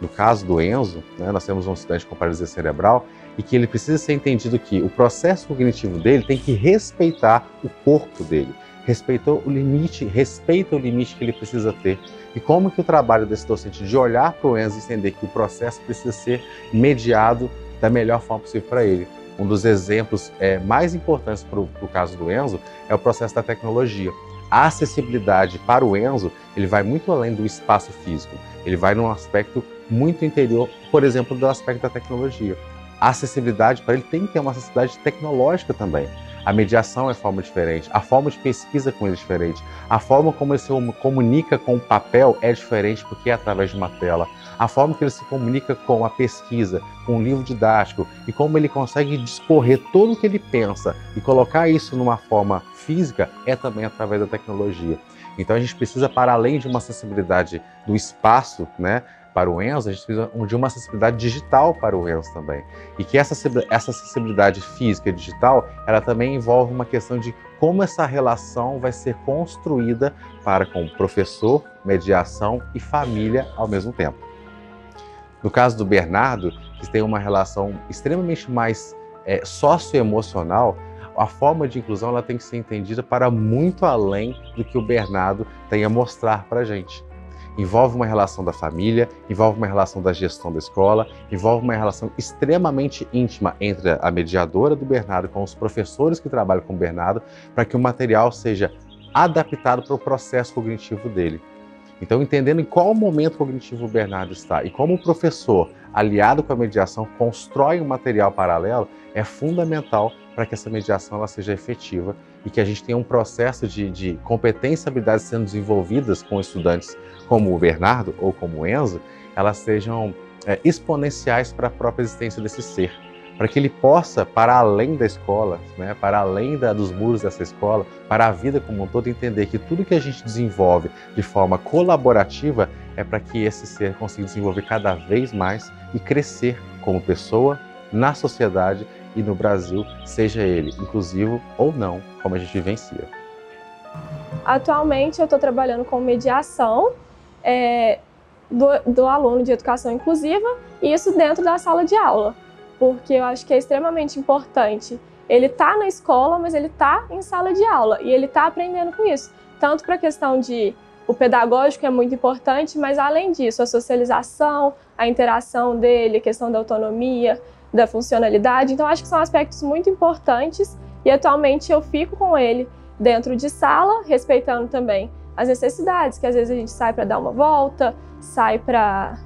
No caso do Enzo, nós temos um estudante com paralisia cerebral e que ele precisa ser entendido que o processo cognitivo dele tem que respeitar o corpo dele, respeita o limite que ele precisa ter. E como que o trabalho desse docente de olhar para o Enzo e entender que o processo precisa ser mediado da melhor forma possível para ele. Um dos exemplos mais importantes para o caso do Enzo é o processo da tecnologia. A acessibilidade para o Enzo, ele vai muito além do espaço físico. Ele vai num aspecto muito interior, por exemplo, do aspecto da tecnologia. A acessibilidade para ele tem que ter uma acessibilidade tecnológica também. A mediação é forma diferente, a forma de pesquisa com ele é diferente, a forma como ele se comunica com o papel é diferente porque é através de uma tela, a forma que ele se comunica com a pesquisa, com o livro didático e como ele consegue discorrer tudo o que ele pensa e colocar isso numa forma física é também através da tecnologia. Então a gente precisa, para além de uma acessibilidade do espaço, para o Enzo, a gente precisa de uma acessibilidade digital para o Enzo também. E que essa acessibilidade física e digital, ela também envolve uma questão de como essa relação vai ser construída para com professor, mediação e família ao mesmo tempo. No caso do Bernardo, que tem uma relação extremamente mais socioemocional, a forma de inclusão ela tem que ser entendida para muito além do que o Bernardo tem a mostrar para a gente. Envolve uma relação da família, envolve uma relação da gestão da escola, envolve uma relação extremamente íntima entre a mediadora do Bernardo com os professores que trabalham com o Bernardo, para que o material seja adaptado para o processo cognitivo dele. Então, entendendo em qual momento cognitivo o Bernardo está e como o professor, aliado com a mediação, constrói um material paralelo, é fundamental para que essa mediação ela seja efetiva e que a gente tenha um processo de competência e habilidades sendo desenvolvidas com estudantes como o Bernardo ou como o Enzo, elas sejam exponenciais para a própria existência desse ser, para que ele possa, para além da escola, para além dos muros dessa escola, para a vida como um todo, entender que tudo que a gente desenvolve de forma colaborativa é para que esse ser consiga desenvolver cada vez mais e crescer como pessoa, na sociedade e no Brasil, seja ele inclusivo ou não, como a gente vivencia. Atualmente eu estou trabalhando com mediação do aluno de educação inclusiva, e isso dentro da sala de aula, porque eu acho que é extremamente importante. Ele está na escola, mas ele está em sala de aula e ele está aprendendo com isso. Tanto para a questão o pedagógico é muito importante, mas além disso, a socialização, a interação dele, a questão da autonomia, da funcionalidade. Então acho que são aspectos muito importantes e atualmente eu fico com ele dentro de sala, respeitando também as necessidades, que às vezes a gente sai para dar uma volta, sai para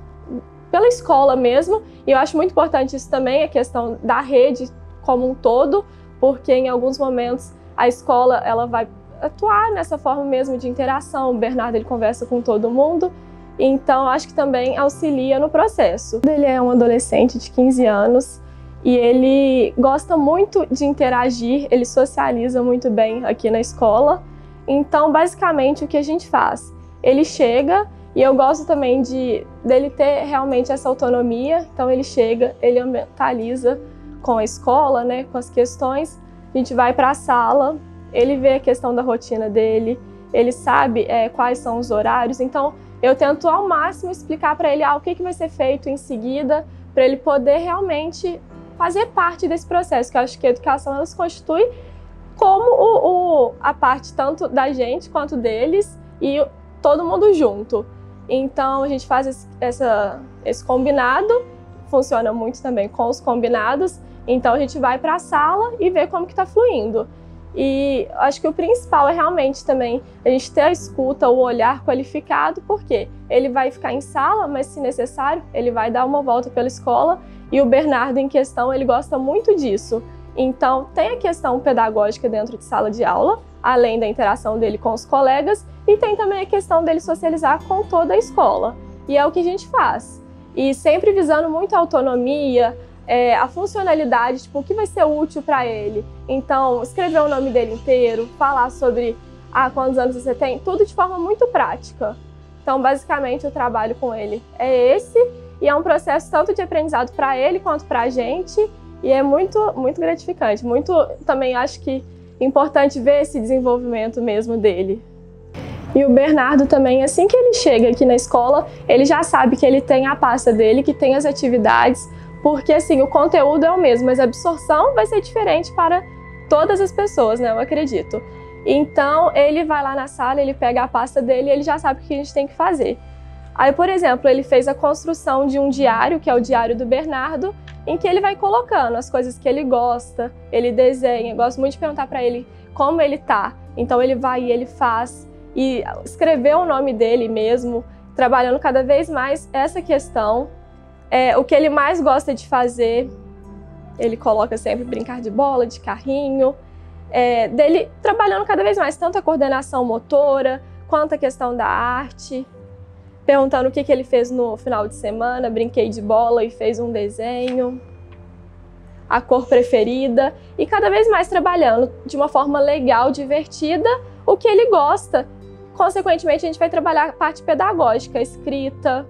pela escola mesmo, e eu acho muito importante isso também, a questão da rede como um todo, porque em alguns momentos a escola ela vai atuar nessa forma mesmo de interação. O Bernardo ele conversa com todo mundo, então acho que também auxilia no processo. Ele é um adolescente de 15 anos e ele gosta muito de interagir, ele socializa muito bem aqui na escola. Então, basicamente, o que a gente faz? Ele chega, e eu gosto também dele ter realmente essa autonomia, então ele chega, ele ambientaliza com a escola, né, com as questões, a gente vai para a sala, ele vê a questão da rotina dele, ele sabe quais são os horários, então eu tento ao máximo explicar para ele o que vai ser feito em seguida, para ele poder realmente fazer parte desse processo, que eu acho que a educação ela se constitui como a parte tanto da gente quanto deles e todo mundo junto. Então a gente faz esse combinado, funciona muito também com os combinados, então a gente vai para a sala e vê como que está fluindo. E acho que o principal é realmente também a gente ter a escuta, o olhar qualificado, porque ele vai ficar em sala, mas se necessário, ele vai dar uma volta pela escola, e o Bernardo em questão, ele gosta muito disso. Então tem a questão pedagógica dentro de sala de aula, além da interação dele com os colegas, e tem também a questão dele socializar com toda a escola. E é o que a gente faz. E sempre visando muito a autonomia, a funcionalidade, tipo, o que vai ser útil para ele. Então, escrever o nome dele inteiro, falar sobre quantos anos você tem, tudo de forma muito prática. Então, basicamente, o trabalho com ele é esse, e é um processo tanto de aprendizado para ele quanto para a gente, e é muito, muito gratificante. Muito, também acho que importante ver esse desenvolvimento mesmo dele. E o Bernardo também, assim que ele chega aqui na escola, ele já sabe que ele tem a pasta dele, que tem as atividades, porque assim, o conteúdo é o mesmo, mas a absorção vai ser diferente para todas as pessoas, né? Eu acredito. Então, ele vai lá na sala, ele pega a pasta dele e ele já sabe o que a gente tem que fazer. Aí, por exemplo, ele fez a construção de um diário, que é o diário do Bernardo, em que ele vai colocando as coisas que ele gosta, ele desenha. Eu gosto muito de perguntar para ele como ele tá. Então, ele vai e ele faz, e escrever o nome dele mesmo, trabalhando cada vez mais essa questão. O que ele mais gosta de fazer, ele coloca sempre brincar de bola, de carrinho, dele trabalhando cada vez mais, tanto a coordenação motora, quanto a questão da arte, perguntando o que ele fez no final de semana, brinquei de bola e fez um desenho, a cor preferida, e cada vez mais trabalhando de uma forma legal, divertida, o que ele gosta. Consequentemente, a gente vai trabalhar a parte pedagógica, a escrita,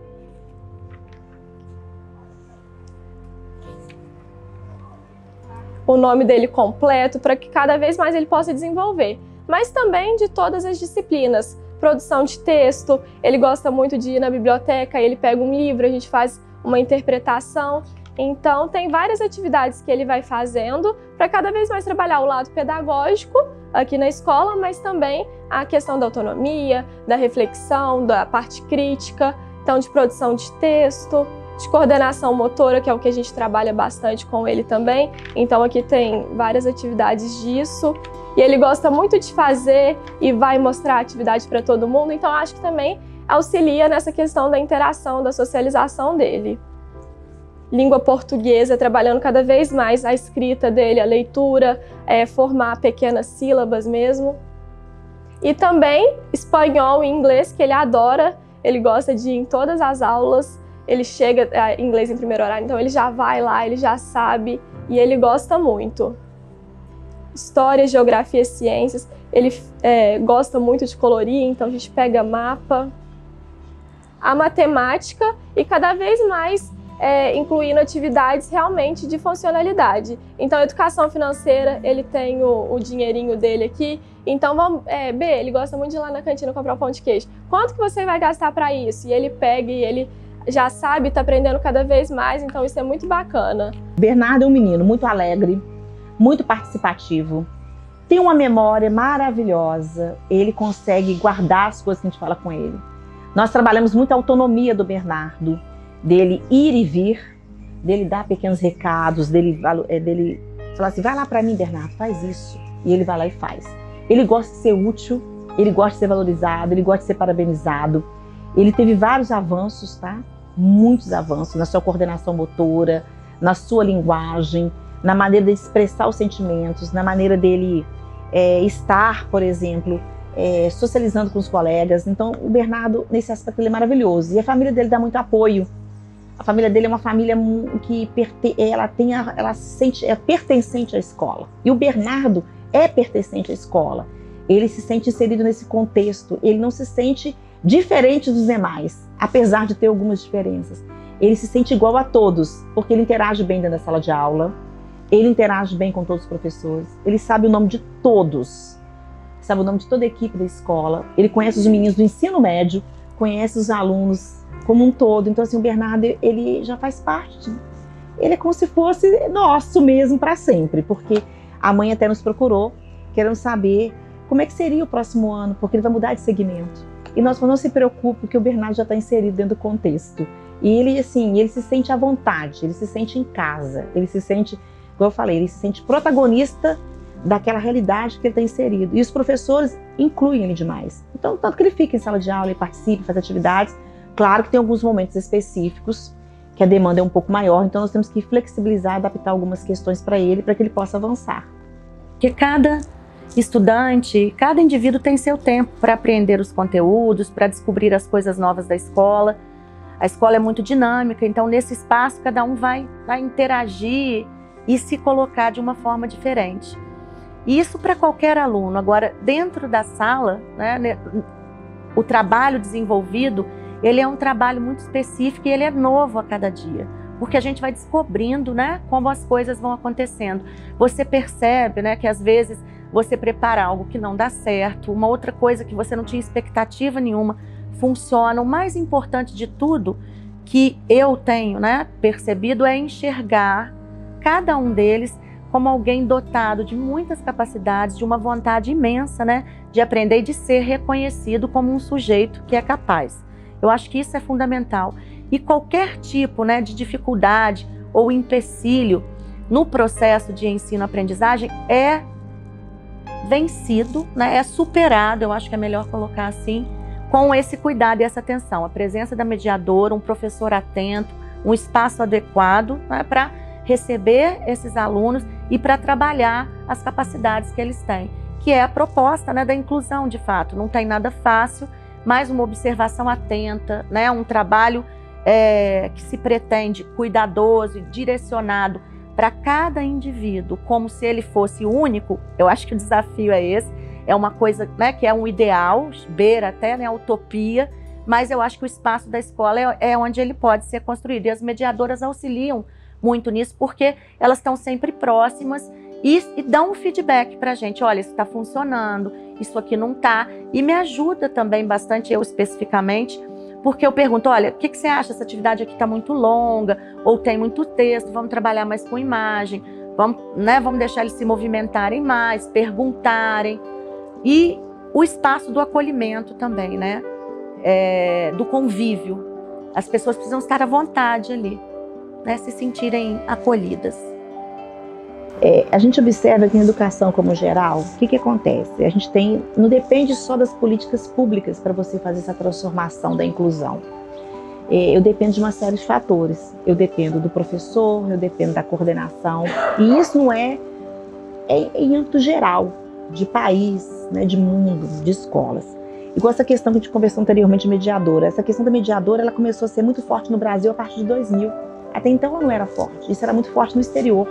o nome dele completo, para que cada vez mais ele possa desenvolver. Mas também de todas as disciplinas. Produção de texto, ele gosta muito de ir na biblioteca, ele pega um livro, a gente faz uma interpretação. Então tem várias atividades que ele vai fazendo para cada vez mais trabalhar o lado pedagógico aqui na escola, mas também a questão da autonomia, da reflexão, da parte crítica, então de produção de texto, de coordenação motora, que é o que a gente trabalha bastante com ele também. Então aqui tem várias atividades disso. E ele gosta muito de fazer e vai mostrar a atividade para todo mundo. Então acho que também auxilia nessa questão da interação, da socialização dele. Língua portuguesa, trabalhando cada vez mais a escrita dele, a leitura, formar pequenas sílabas mesmo. E também espanhol e inglês, que ele adora. Ele gosta de ir em todas as aulas. Ele chega em inglês em primeiro horário, então ele já vai lá, ele já sabe e ele gosta muito. História, geografia, ciências, ele gosta muito de colorir, então a gente pega mapa. A matemática e cada vez mais incluindo atividades realmente de funcionalidade. Então a educação financeira, ele tem o dinheirinho dele aqui, então vamos, ele gosta muito de ir lá na cantina comprar um pão de queijo. Quanto que você vai gastar para isso? E ele pega e ele já sabe, está aprendendo cada vez mais, então isso é muito bacana. Bernardo é um menino muito alegre, muito participativo, tem uma memória maravilhosa, ele consegue guardar as coisas que a gente fala com ele. Nós trabalhamos muito a autonomia do Bernardo, dele ir e vir, dele dar pequenos recados, dele falar assim, vai lá para mim, Bernardo, faz isso. E ele vai lá e faz. Ele gosta de ser útil, ele gosta de ser valorizado, ele gosta de ser parabenizado. Ele teve vários avanços, tá? muitos avanços na sua coordenação motora, na sua linguagem, na maneira de expressar os sentimentos, na maneira dele estar, por exemplo, socializando com os colegas. Então, o Bernardo, nesse aspecto, ele é maravilhoso. E a família dele dá muito apoio. A família dele é uma família que ela se sente pertencente à escola. E o Bernardo é pertencente à escola. Ele se sente inserido nesse contexto. Ele não se sente diferente dos demais, apesar de ter algumas diferenças. Ele se sente igual a todos, porque ele interage bem dentro da sala de aula, ele interage bem com todos os professores, ele sabe o nome de todos, sabe o nome de toda a equipe da escola, ele conhece os meninos do ensino médio, conhece os alunos como um todo. Então, assim, o Bernardo, ele já faz parte, ele é como se fosse nosso mesmo para sempre, porque a mãe até nos procurou, querendo saber como é que seria o próximo ano, porque ele vai mudar de segmento. E nós falamos, não se preocupe, porque o Bernardo já está inserido dentro do contexto. E ele, assim, ele se sente à vontade, ele se sente em casa, ele se sente, como eu falei, ele se sente protagonista daquela realidade que ele está inserido. E os professores incluem ele demais. Então, tanto que ele fica em sala de aula, ele participa, faz atividades. Claro que tem alguns momentos específicos que a demanda é um pouco maior, então nós temos que flexibilizar, adaptar algumas questões para ele, para que ele possa avançar. Porque cada estudante, cada indivíduo tem seu tempo para aprender os conteúdos, para descobrir as coisas novas da escola. A escola é muito dinâmica, então nesse espaço cada um vai interagir e se colocar de uma forma diferente. E isso para qualquer aluno. Agora, dentro da sala, né, o trabalho desenvolvido, ele é um trabalho muito específico e ele é novo a cada dia, porque a gente vai descobrindo, né, como as coisas vão acontecendo. Você percebe, né, que às vezes você prepara algo que não dá certo, uma outra coisa que você não tinha expectativa nenhuma, funciona. O mais importante de tudo que eu tenho, né, percebido é enxergar cada um deles como alguém dotado de muitas capacidades, de uma vontade imensa, né, de aprender e de ser reconhecido como um sujeito que é capaz. Eu acho que isso é fundamental. E qualquer tipo, né, de dificuldade ou empecilho no processo de ensino-aprendizagem é vencido, né, é superado, eu acho que é melhor colocar assim, com esse cuidado e essa atenção. A presença da mediadora, um professor atento, um espaço adequado, né, para receber esses alunos e para trabalhar as capacidades que eles têm, que é a proposta, né, da inclusão de fato. Não tem nada fácil, mas uma observação atenta, né, um trabalho que se pretende cuidadoso e direcionado para cada indivíduo, como se ele fosse único. Eu acho que o desafio é esse, é uma coisa, né, que é um ideal, beira até, né, a utopia, mas eu acho que o espaço da escola é onde ele pode ser construído, e as mediadoras auxiliam muito nisso, porque elas estão sempre próximas e dão um feedback para a gente. Olha, isso está funcionando, isso aqui não está, e me ajuda também bastante, eu especificamente, porque eu pergunto, olha, o que você acha? Essa atividade aqui está muito longa, ou tem muito texto, vamos trabalhar mais com imagem, vamos deixar eles se movimentarem mais, perguntarem. E o espaço do acolhimento também, né? Do convívio. As pessoas precisam estar à vontade ali, né? Se sentirem acolhidas. A gente observa que na educação como geral, o que acontece? A gente não depende só das políticas públicas para você fazer essa transformação da inclusão. Eu dependo de uma série de fatores. Eu dependo do professor, eu dependo da coordenação. E isso não é em âmbito geral, de país, né, de mundo, de escolas. Igual essa questão que a gente conversou anteriormente de mediadora. Essa questão da mediadora, ela começou a ser muito forte no Brasil a partir de 2000. Até então ela não era forte. Isso era muito forte no exterior.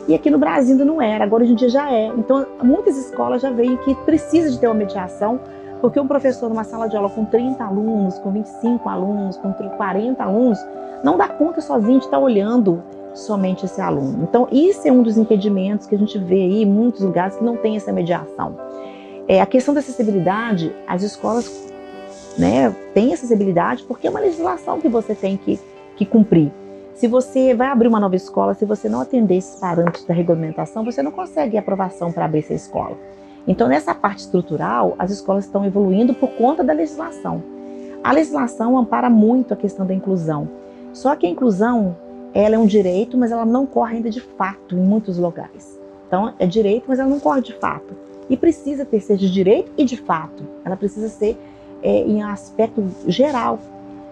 E aqui no Brasil ainda não era, agora hoje em dia já é. Então, muitas escolas já veem que precisa de ter uma mediação, porque um professor numa sala de aula com 30 alunos, com 25 alunos, com 40 alunos, não dá conta sozinho de estar olhando somente esse aluno. Então, isso é um dos impedimentos que a gente vê aí em muitos lugares que não tem essa mediação. A questão da acessibilidade, as escolas, né, têm acessibilidade porque é uma legislação que você tem que cumprir. Se você vai abrir uma nova escola, se você não atender esses parâmetros da regulamentação, você não consegue aprovação para abrir essa escola. Então, nessa parte estrutural, as escolas estão evoluindo por conta da legislação. A legislação ampara muito a questão da inclusão. Só que a inclusão, ela é um direito, mas ela não corre ainda de fato em muitos lugares. Então, é direito, mas ela não corre de fato. E precisa ser de direito e de fato. Ela precisa ser em aspecto geral.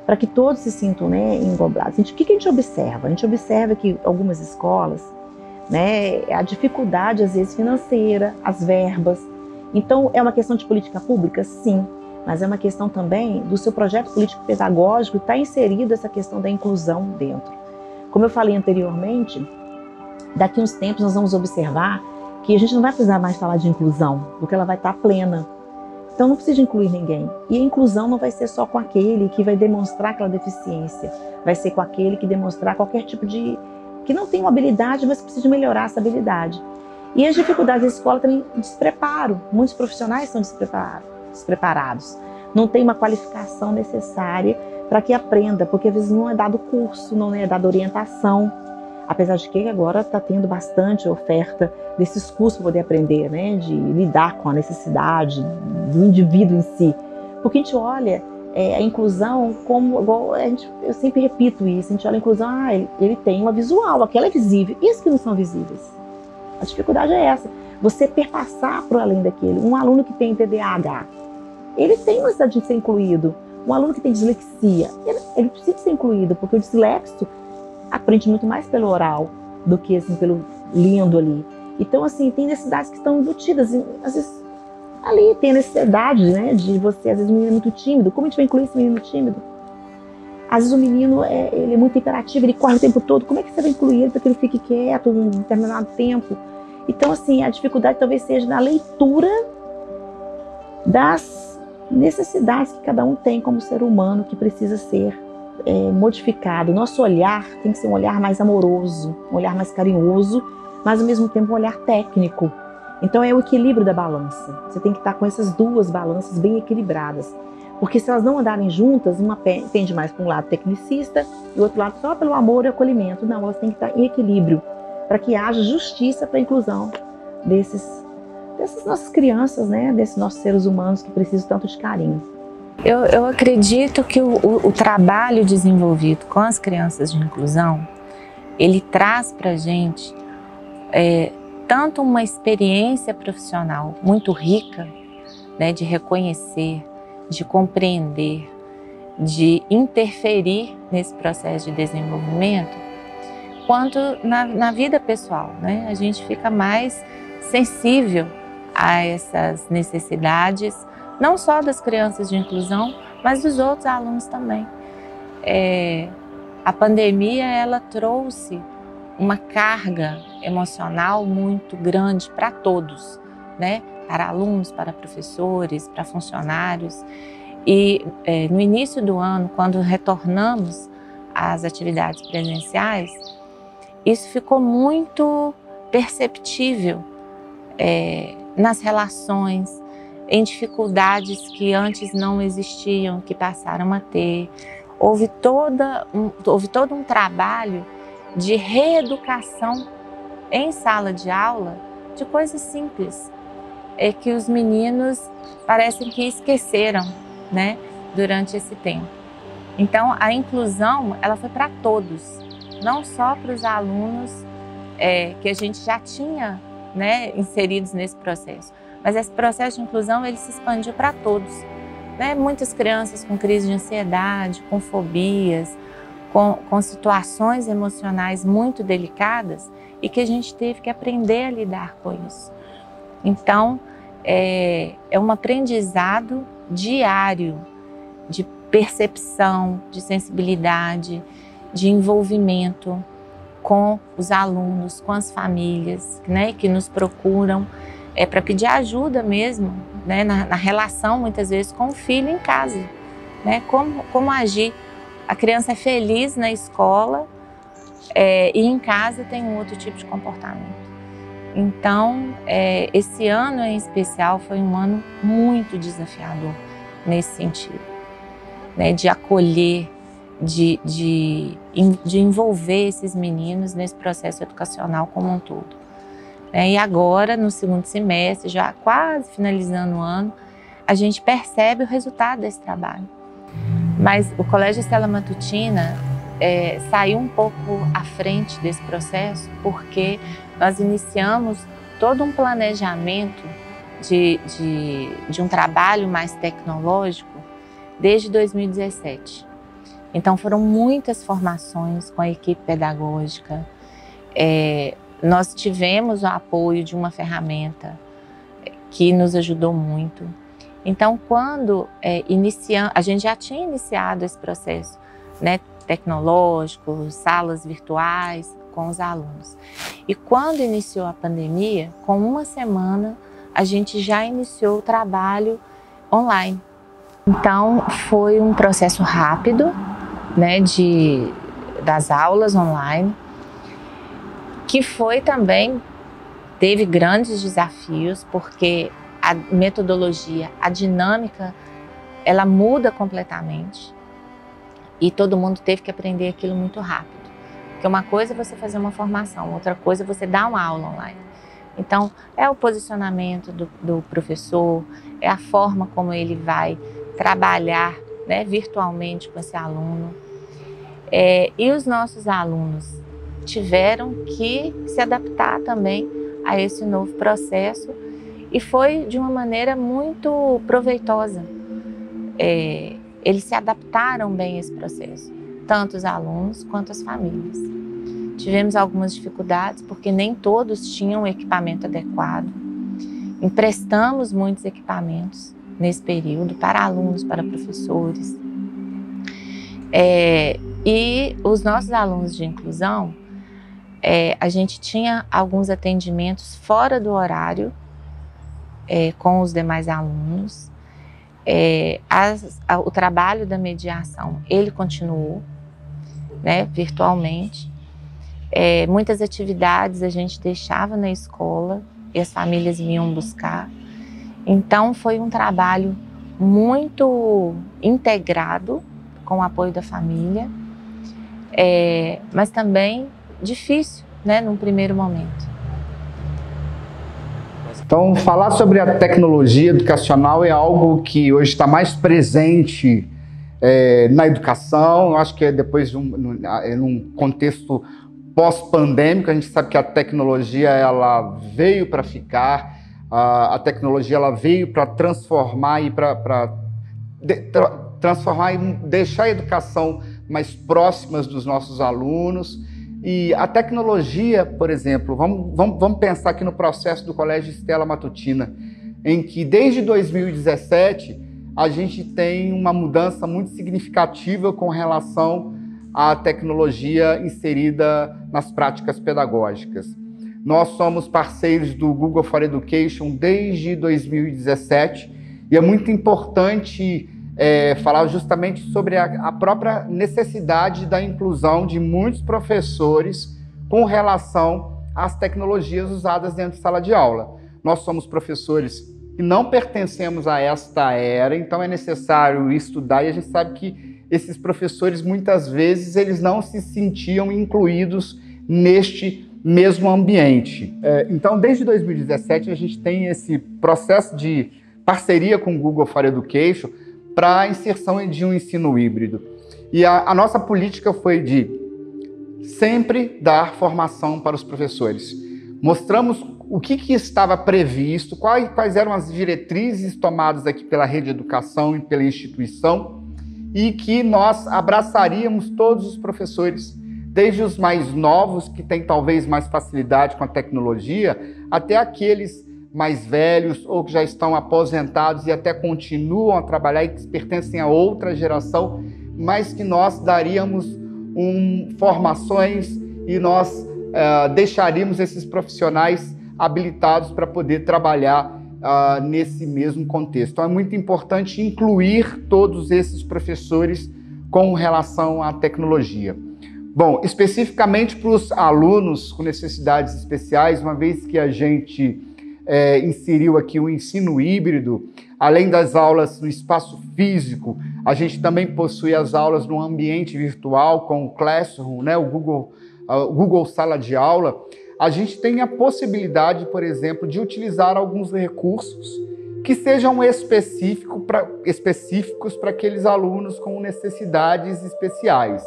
para que todos se sintam, né, englobados. O que a gente observa? A gente observa que algumas escolas, né, a dificuldade às vezes financeira, as verbas. Então é uma questão de política pública? Sim, mas é uma questão também do seu projeto político-pedagógico, está inserido essa questão da inclusão dentro. Como eu falei anteriormente, daqui a uns tempos nós vamos observar que a gente não vai precisar mais falar de inclusão, porque ela vai estar plena. Então não precisa incluir ninguém. E a inclusão não vai ser só com aquele que vai demonstrar aquela deficiência, vai ser com aquele que demonstrar qualquer tipo de... que não tem uma habilidade, mas precisa melhorar essa habilidade. E as dificuldades da escola também, despreparo. Muitos profissionais estão despreparados. Não tem uma qualificação necessária para que aprenda, porque às vezes não é dado curso, não é dada orientação. Apesar de que agora está tendo bastante oferta desses cursos para poder aprender, né, de lidar com a necessidade do indivíduo em si. Porque a gente olha a inclusão como, igual eu sempre repito isso, a gente olha a inclusão, ele tem uma visual, aquela é visível, e as que não são visíveis? A dificuldade é essa, você perpassar para além daquele. Um aluno que tem TDAH, ele tem necessidade de ser incluído. Um aluno que tem dislexia, ele precisa ser incluído, porque o dislexo aprende muito mais pelo oral do que assim, pelo lendo ali. Então, assim, tem necessidades que estão embutidas. Às vezes, ali tem a necessidade, né, de você, às vezes, um menino é muito tímido. Como a gente vai incluir esse menino tímido? Às vezes o menino ele é muito hiperativo, ele corre o tempo todo. Como é que você vai incluir ele para que ele fique quieto um determinado tempo? Então, assim, a dificuldade talvez seja na leitura das necessidades que cada um tem como ser humano, que precisa ser modificado. Nosso olhar tem que ser um olhar mais amoroso, um olhar mais carinhoso, mas ao mesmo tempo um olhar técnico. Então é o equilíbrio da balança. Você tem que estar com essas duas balanças bem equilibradas. Porque se elas não andarem juntas, uma tende mais para um lado tecnicista e o outro lado só pelo amor e acolhimento. Não, elas têm que estar em equilíbrio para que haja justiça para a inclusão dessas nossas crianças, né? Desses nossos seres humanos que precisam tanto de carinho. Eu acredito que o trabalho desenvolvido com as crianças de inclusão, ele traz para a gente tanto uma experiência profissional muito rica, né, de reconhecer, de compreender, de interferir nesse processo de desenvolvimento, quanto na vida pessoal, né? A gente fica mais sensível a essas necessidades, não só das crianças de inclusão, mas dos outros alunos também. A pandemia, ela trouxe uma carga emocional muito grande para todos, né? Para alunos, para professores, para funcionários. E no início do ano, quando retornamos às atividades presenciais, isso ficou muito perceptível nas relações, em dificuldades que antes não existiam, que passaram a ter. Houve todo um trabalho de reeducação em sala de aula de coisas simples, que os meninos parecem que esqueceram, né, durante esse tempo. Então, a inclusão, ela foi para todos, não só para os alunos que a gente já tinha, né, inseridos nesse processo, mas esse processo de inclusão, ele se expandiu para todos, né? Muitas crianças com crise de ansiedade, com fobias, com situações emocionais muito delicadas e que a gente teve que aprender a lidar com isso. Então, é um aprendizado diário de percepção, de sensibilidade, de envolvimento com os alunos, com as famílias, né, que nos procuram para pedir ajuda mesmo, né, na relação, muitas vezes, com o filho em casa, né, como agir. A criança é feliz na escola e em casa tem um outro tipo de comportamento. Então, esse ano em especial foi um ano muito desafiador nesse sentido, né, de acolher, de envolver esses meninos nesse processo educacional como um todo. E agora, no segundo semestre, já quase finalizando o ano, a gente percebe o resultado desse trabalho. Mas o Colégio Stella Matutina saiu um pouco à frente desse processo porque nós iniciamos todo um planejamento de um trabalho mais tecnológico desde 2017. Então foram muitas formações com a equipe pedagógica. Nós tivemos o apoio de uma ferramenta que nos ajudou muito. Então, quando a gente já tinha iniciado esse processo, né, tecnológico, salas virtuais com os alunos. E quando iniciou a pandemia, com uma semana, a gente já iniciou o trabalho online. Então, foi um processo rápido, né, das aulas online, que foi também, teve grandes desafios, porque a metodologia, a dinâmica, ela muda completamente e todo mundo teve que aprender aquilo muito rápido. Porque uma coisa é você fazer uma formação, outra coisa é você dar uma aula online. Então, é o posicionamento do professor, é a forma como ele vai trabalhar, né, virtualmente com esse aluno. E os nossos alunos tiveram que se adaptar também a esse novo processo e foi de uma maneira muito proveitosa. Eles se adaptaram bem a esse processo, tanto os alunos quanto as famílias. Tivemos algumas dificuldades porque nem todos tinham equipamento adequado. Emprestamos muitos equipamentos nesse período para alunos, para professores. E os nossos alunos de inclusão, a gente tinha alguns atendimentos fora do horário com os demais alunos. O trabalho da mediação, ele continuou, né, virtualmente. Muitas atividades a gente deixava na escola e as famílias vinham buscar. Então foi um trabalho muito integrado com o apoio da família, mas também difícil, né, num primeiro momento. Então, falar sobre a tecnologia educacional é algo que hoje está mais presente na educação. Eu acho que depois num contexto pós-pandêmico, a gente sabe que a tecnologia ela veio para ficar, a tecnologia ela veio para transformar e transformar e deixar a educação mais próximas dos nossos alunos. E a tecnologia, por exemplo, vamos pensar aqui no processo do Colégio Stella Matutina, em que desde 2017 a gente tem uma mudança muito significativa com relação à tecnologia inserida nas práticas pedagógicas. Nós somos parceiros do Google for Education desde 2017 e é muito importante falar justamente sobre a própria necessidade da inclusão de muitos professores com relação às tecnologias usadas dentro de sala de aula. Nós somos professores que não pertencemos a esta era, então é necessário estudar, e a gente sabe que esses professores, muitas vezes, eles não se sentiam incluídos neste mesmo ambiente. Então, desde 2017, a gente tem esse processo de parceria com o Google for Education para a inserção de um ensino híbrido. E a nossa política foi de sempre dar formação para os professores. Mostramos o que estava previsto, quais eram as diretrizes tomadas aqui pela rede de educação e pela instituição, e que nós abraçaríamos todos os professores, desde os mais novos, que têm talvez mais facilidade com a tecnologia, até aqueles mais velhos ou que já estão aposentados e até continuam a trabalhar e que pertencem a outra geração, mas que nós daríamos formações e nós deixaríamos esses profissionais habilitados para poder trabalhar nesse mesmo contexto. Então é muito importante incluir todos esses professores com relação à tecnologia. Bom, especificamente para os alunos com necessidades especiais, uma vez que a gente inseriu aqui o ensino híbrido, além das aulas no espaço físico, a gente também possui as aulas no ambiente virtual com o Classroom, né, o Google Sala de Aula. A gente tem a possibilidade, por exemplo, de utilizar alguns recursos que sejam específicos para aqueles alunos com necessidades especiais.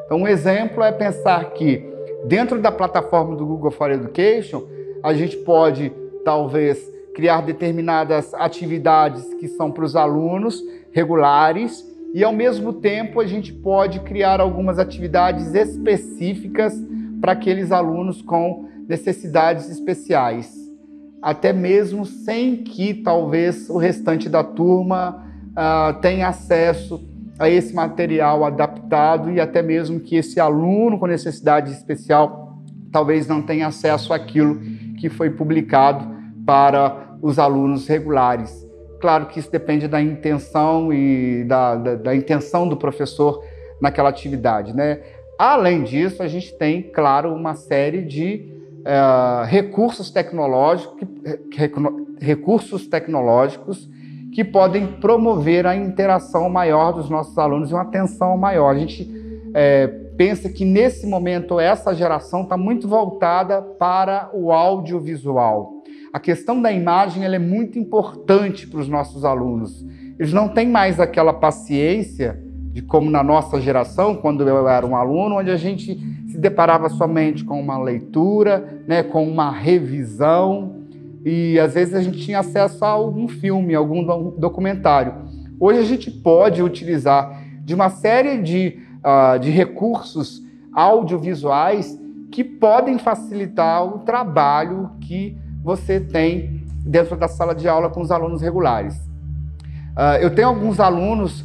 Então, um exemplo é pensar que dentro da plataforma do Google for Education, a gente pode talvez criar determinadas atividades que são para os alunos regulares e, ao mesmo tempo, a gente pode criar algumas atividades específicas para aqueles alunos com necessidades especiais, até mesmo sem que talvez o restante da turma tenha acesso a esse material adaptado e até mesmo que esse aluno com necessidade especial talvez não tenha acesso àquilo que foi publicado para os alunos regulares. Claro que isso depende da intenção e da intenção do professor naquela atividade, né? Além disso, a gente tem, claro, uma série de recursos tecnológicos que podem promover a interação maior dos nossos alunos e uma atenção maior. A gente pensa que, nesse momento, essa geração está muito voltada para o audiovisual. A questão da imagem ela é muito importante para os nossos alunos. Eles não têm mais aquela paciência de como na nossa geração, quando eu era um aluno, onde a gente se deparava somente com uma leitura, né, com uma revisão, e às vezes a gente tinha acesso a algum filme, algum documentário. Hoje a gente pode utilizar de uma série de recursos audiovisuais que podem facilitar o trabalho que você tem dentro da sala de aula com os alunos regulares. Eu tenho alguns alunos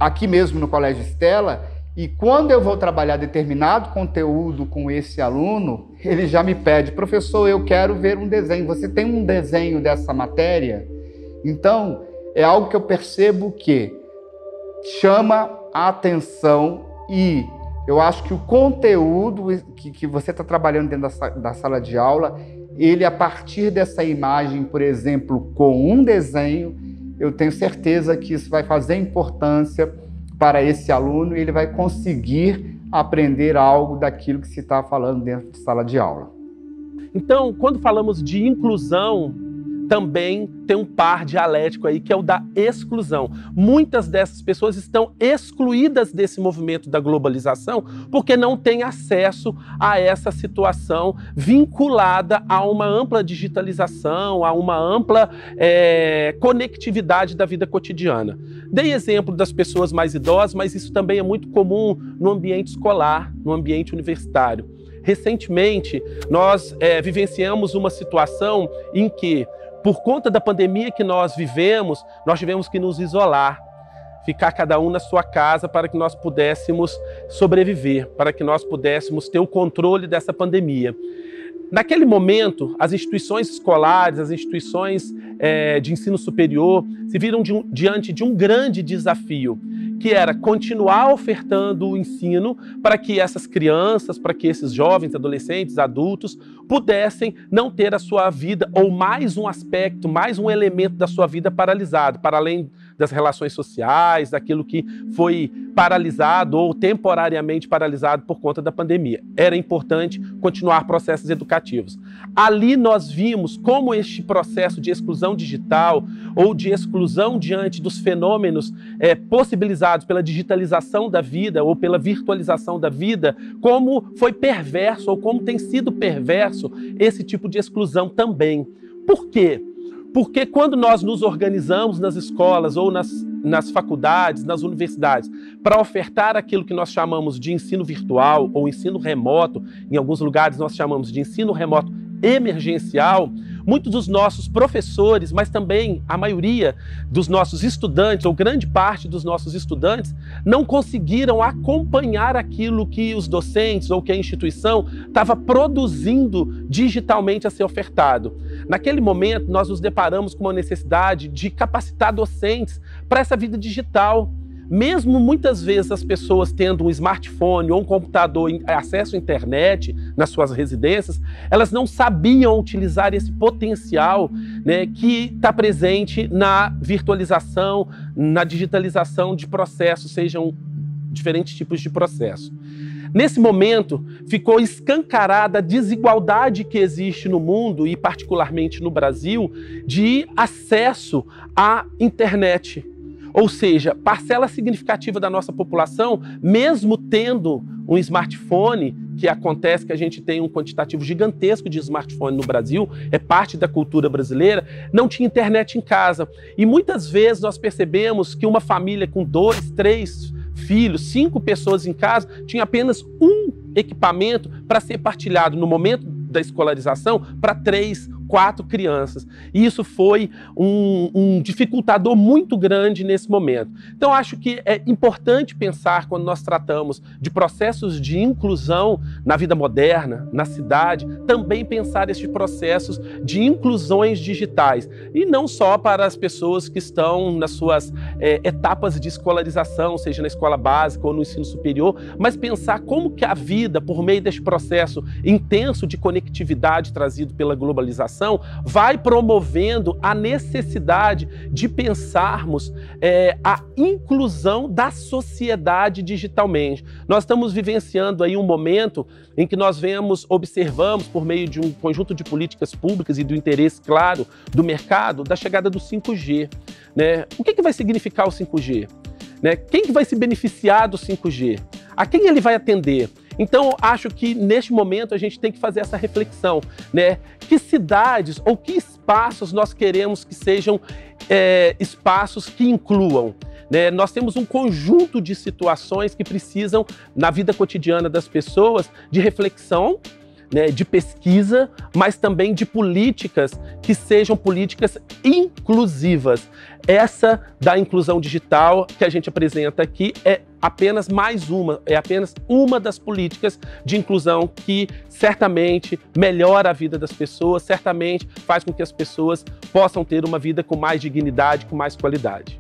aqui mesmo no Colégio Estela, e quando eu vou trabalhar determinado conteúdo com esse aluno, ele já me pede: professor, eu quero ver um desenho. Você tem um desenho dessa matéria? Então, é algo que eu percebo que chama a atenção, e eu acho que o conteúdo que você está trabalhando dentro da sala de aula, ele, a partir dessa imagem, por exemplo, com um desenho, eu tenho certeza que isso vai fazer importância para esse aluno e ele vai conseguir aprender algo daquilo que se está falando dentro de sala de aula. Então, quando falamos de inclusão, também tem um par dialético aí, que é o da exclusão. Muitas dessas pessoas estão excluídas desse movimento da globalização porque não têm acesso a essa situação vinculada a uma ampla digitalização, a uma ampla conectividade da vida cotidiana. Dei exemplo das pessoas mais idosas, mas isso também é muito comum no ambiente escolar, no ambiente universitário. Recentemente, nós vivenciamos uma situação em que, por conta da pandemia que nós vivemos, nós tivemos que nos isolar, ficar cada um na sua casa para que nós pudéssemos sobreviver, para que nós pudéssemos ter o controle dessa pandemia. Naquele momento, as instituições escolares, as instituições de ensino superior se viram diante de um grande desafio, que era continuar ofertando o ensino para que essas crianças, para que esses jovens, adolescentes, adultos, pudessem não ter a sua vida, ou mais um aspecto, mais um elemento da sua vida paralisado, para além das relações sociais, daquilo que foi paralisado ou temporariamente paralisado por conta da pandemia. Era importante continuar processos educativos. Ali nós vimos como este processo de exclusão digital ou de exclusão diante dos fenômenos possibilizados pela digitalização da vida ou pela virtualização da vida, como foi perverso ou como tem sido perverso esse tipo de exclusão também. Por quê? Porque quando nós nos organizamos nas escolas ou nas faculdades, nas universidades, para ofertar aquilo que nós chamamos de ensino virtual ou ensino remoto, em alguns lugares nós chamamos de ensino remoto emergencial, muitos dos nossos professores, mas também a maioria dos nossos estudantes, ou grande parte dos nossos estudantes, não conseguiram acompanhar aquilo que os docentes ou que a instituição estava produzindo digitalmente a ser ofertado. Naquele momento, nós nos deparamos com uma necessidade de capacitar docentes para essa vida digital. Mesmo muitas vezes as pessoas tendo um smartphone ou um computador em acesso à internet nas suas residências, elas não sabiam utilizar esse potencial, né, que está presente na virtualização, na digitalização de processos, sejam diferentes tipos de processo. Nesse momento, ficou escancarada a desigualdade que existe no mundo, e particularmente no Brasil, de acesso à internet. Ou seja, parcela significativa da nossa população, mesmo tendo um smartphone, que acontece que a gente tem um quantitativo gigantesco de smartphone no Brasil, é parte da cultura brasileira, não tinha internet em casa. E muitas vezes nós percebemos que uma família com 2, 3 filhos, 5 pessoas em casa, tinha apenas um equipamento para ser partilhado no momento da escolarização para 3, 4 crianças. E isso foi um dificultador muito grande nesse momento. Então, acho que é importante pensar, quando nós tratamos de processos de inclusão na vida moderna, na cidade, também pensar esses processos de inclusões digitais. E não só para as pessoas que estão nas suas etapas de escolarização, seja na escola básica ou no ensino superior, mas pensar como que a vida, por meio deste processo intenso de conectividade trazido pela globalização, vai promovendo a necessidade de pensarmos a inclusão da sociedade digitalmente. Nós estamos vivenciando aí um momento em que nós observamos, por meio de um conjunto de políticas públicas e do interesse, claro, do mercado, da chegada do 5G. Né? O que vai significar o 5G? Né? Quem que vai se beneficiar do 5G? A quem ele vai atender? Então, acho que neste momento a gente tem que fazer essa reflexão, né? Que cidades ou que espaços nós queremos que sejam espaços que incluam? Né? Nós temos um conjunto de situações que precisam, na vida cotidiana das pessoas, de reflexão, né, de pesquisa, mas também de políticas que sejam políticas inclusivas. Essa da inclusão digital que a gente apresenta aqui é apenas uma das políticas de inclusão que certamente melhora a vida das pessoas, certamente faz com que as pessoas possam ter uma vida com mais dignidade, com mais qualidade.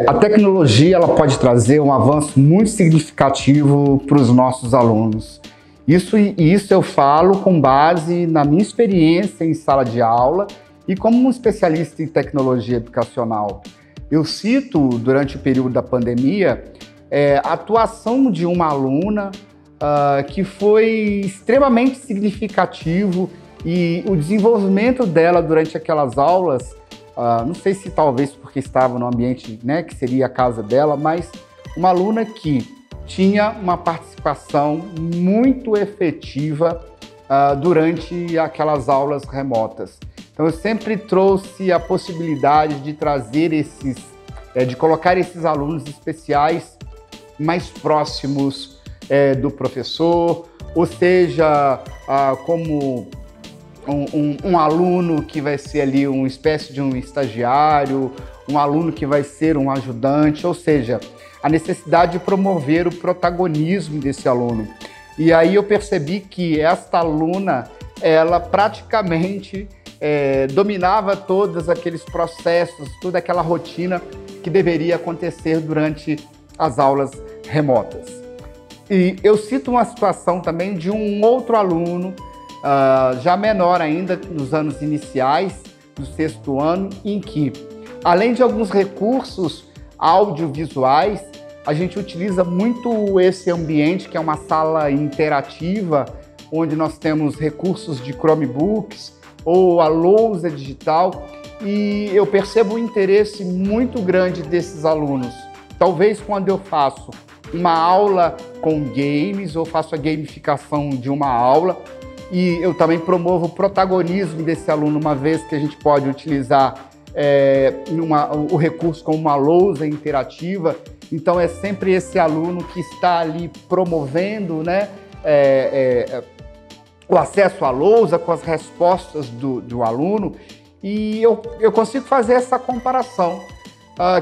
A tecnologia ela pode trazer um avanço muito significativo para os nossos alunos. Isso eu falo com base na minha experiência em sala de aula e como um especialista em tecnologia educacional. Eu cito, durante o período da pandemia, a atuação de uma aluna que foi extremamente significativo e o desenvolvimento dela durante aquelas aulas, não sei se talvez porque estava no ambiente, né, que seria a casa dela, mas uma aluna que tinha uma participação muito efetiva durante aquelas aulas remotas. Então eu sempre trouxe a possibilidade de trazer de colocar esses alunos especiais mais próximos do professor, ou seja, como um aluno que vai ser ali uma espécie de um estagiário, um aluno que vai ser um ajudante, ou seja, a necessidade de promover o protagonismo desse aluno. E aí eu percebi que esta aluna, ela praticamente dominava todos aqueles processos, toda aquela rotina que deveria acontecer durante as aulas remotas. E eu cito uma situação também de um outro aluno, já menor ainda, nos anos iniciais, do 6º ano, em que, além de alguns recursos audiovisuais, a gente utiliza muito esse ambiente, que é uma sala interativa, onde nós temos recursos de Chromebooks ou a lousa digital, e eu percebo um interesse muito grande desses alunos. Talvez quando eu faço uma aula com games, ou faço a gamificação de uma aula, e eu também promovo o protagonismo desse aluno, uma vez que a gente pode utilizar o recurso como uma lousa interativa. Então é sempre esse aluno que está ali promovendo, né, o acesso à lousa com as respostas do aluno, e eu consigo fazer essa comparação,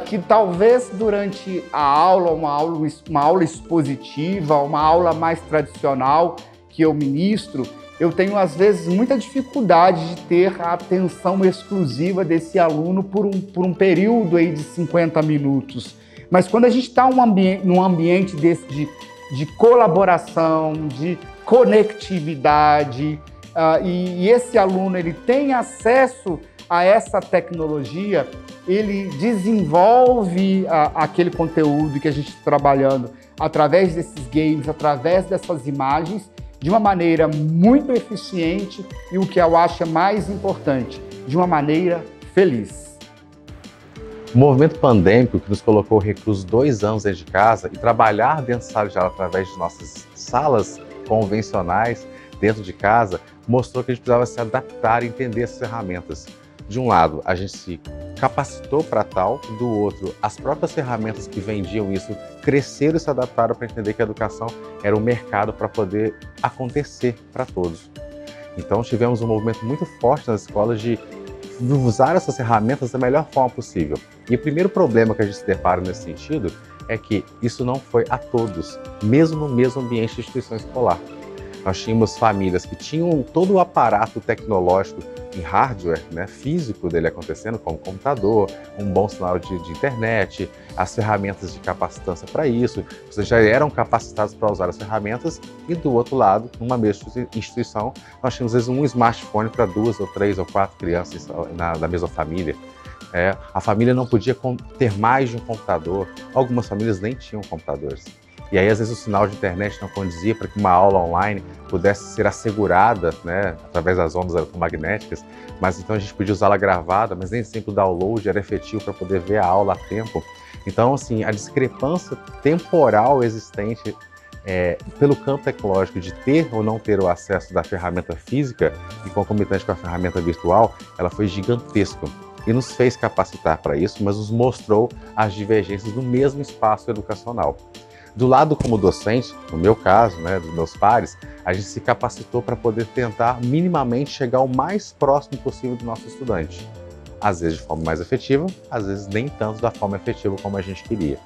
que talvez durante a aula, uma aula expositiva, uma aula mais tradicional que eu ministro, eu tenho às vezes muita dificuldade de ter a atenção exclusiva desse aluno por um período aí de 50 minutos. Mas quando a gente está num ambiente desse de colaboração, de conectividade, e esse aluno ele tem acesso a essa tecnologia, ele desenvolve aquele conteúdo que a gente está trabalhando através desses games, através dessas imagens, de uma maneira muito eficiente e, o que eu acho mais importante, de uma maneira feliz. O movimento pandêmico que nos colocou reclusos 2 anos dentro de casa e trabalhar dentro de sala de aula através de nossas salas convencionais dentro de casa mostrou que a gente precisava se adaptar e entender essas ferramentas. De um lado, a gente se capacitou para tal, do outro, as próprias ferramentas que vendiam isso cresceram e se adaptaram para entender que a educação era um mercado para poder acontecer para todos. Então tivemos um movimento muito forte nas escolas de usar essas ferramentas da melhor forma possível. E o primeiro problema que a gente se depara nesse sentido é que isso não foi a todos, mesmo no mesmo ambiente de instituição escolar. Nós tínhamos famílias que tinham todo o aparato tecnológico em hardware, né, físico dele acontecendo, como computador, um bom sinal de internet, as ferramentas de capacitância para isso, vocês já eram capacitados para usar as ferramentas, e do outro lado, numa mesma instituição, nós tínhamos às vezes um smartphone para 2 ou 3 ou 4 crianças da mesma família. A família não podia ter mais de um computador, algumas famílias nem tinham computadores. E aí, às vezes, o sinal de internet não condizia para que uma aula online pudesse ser assegurada, né, através das ondas eletromagnéticas, mas então a gente podia usá-la gravada, mas nem sempre o download era efetivo para poder ver a aula a tempo. Então, assim, a discrepância temporal existente pelo campo tecnológico de ter ou não ter o acesso da ferramenta física e concomitante com a ferramenta virtual, ela foi gigantesca. E nos fez capacitar para isso, mas nos mostrou as divergências do mesmo espaço educacional. Do lado como docente, no meu caso, né, dos meus pares, a gente se capacitou para poder tentar minimamente chegar o mais próximo possível do nosso estudante. Às vezes de forma mais efetiva, às vezes nem tanto da forma efetiva como a gente queria.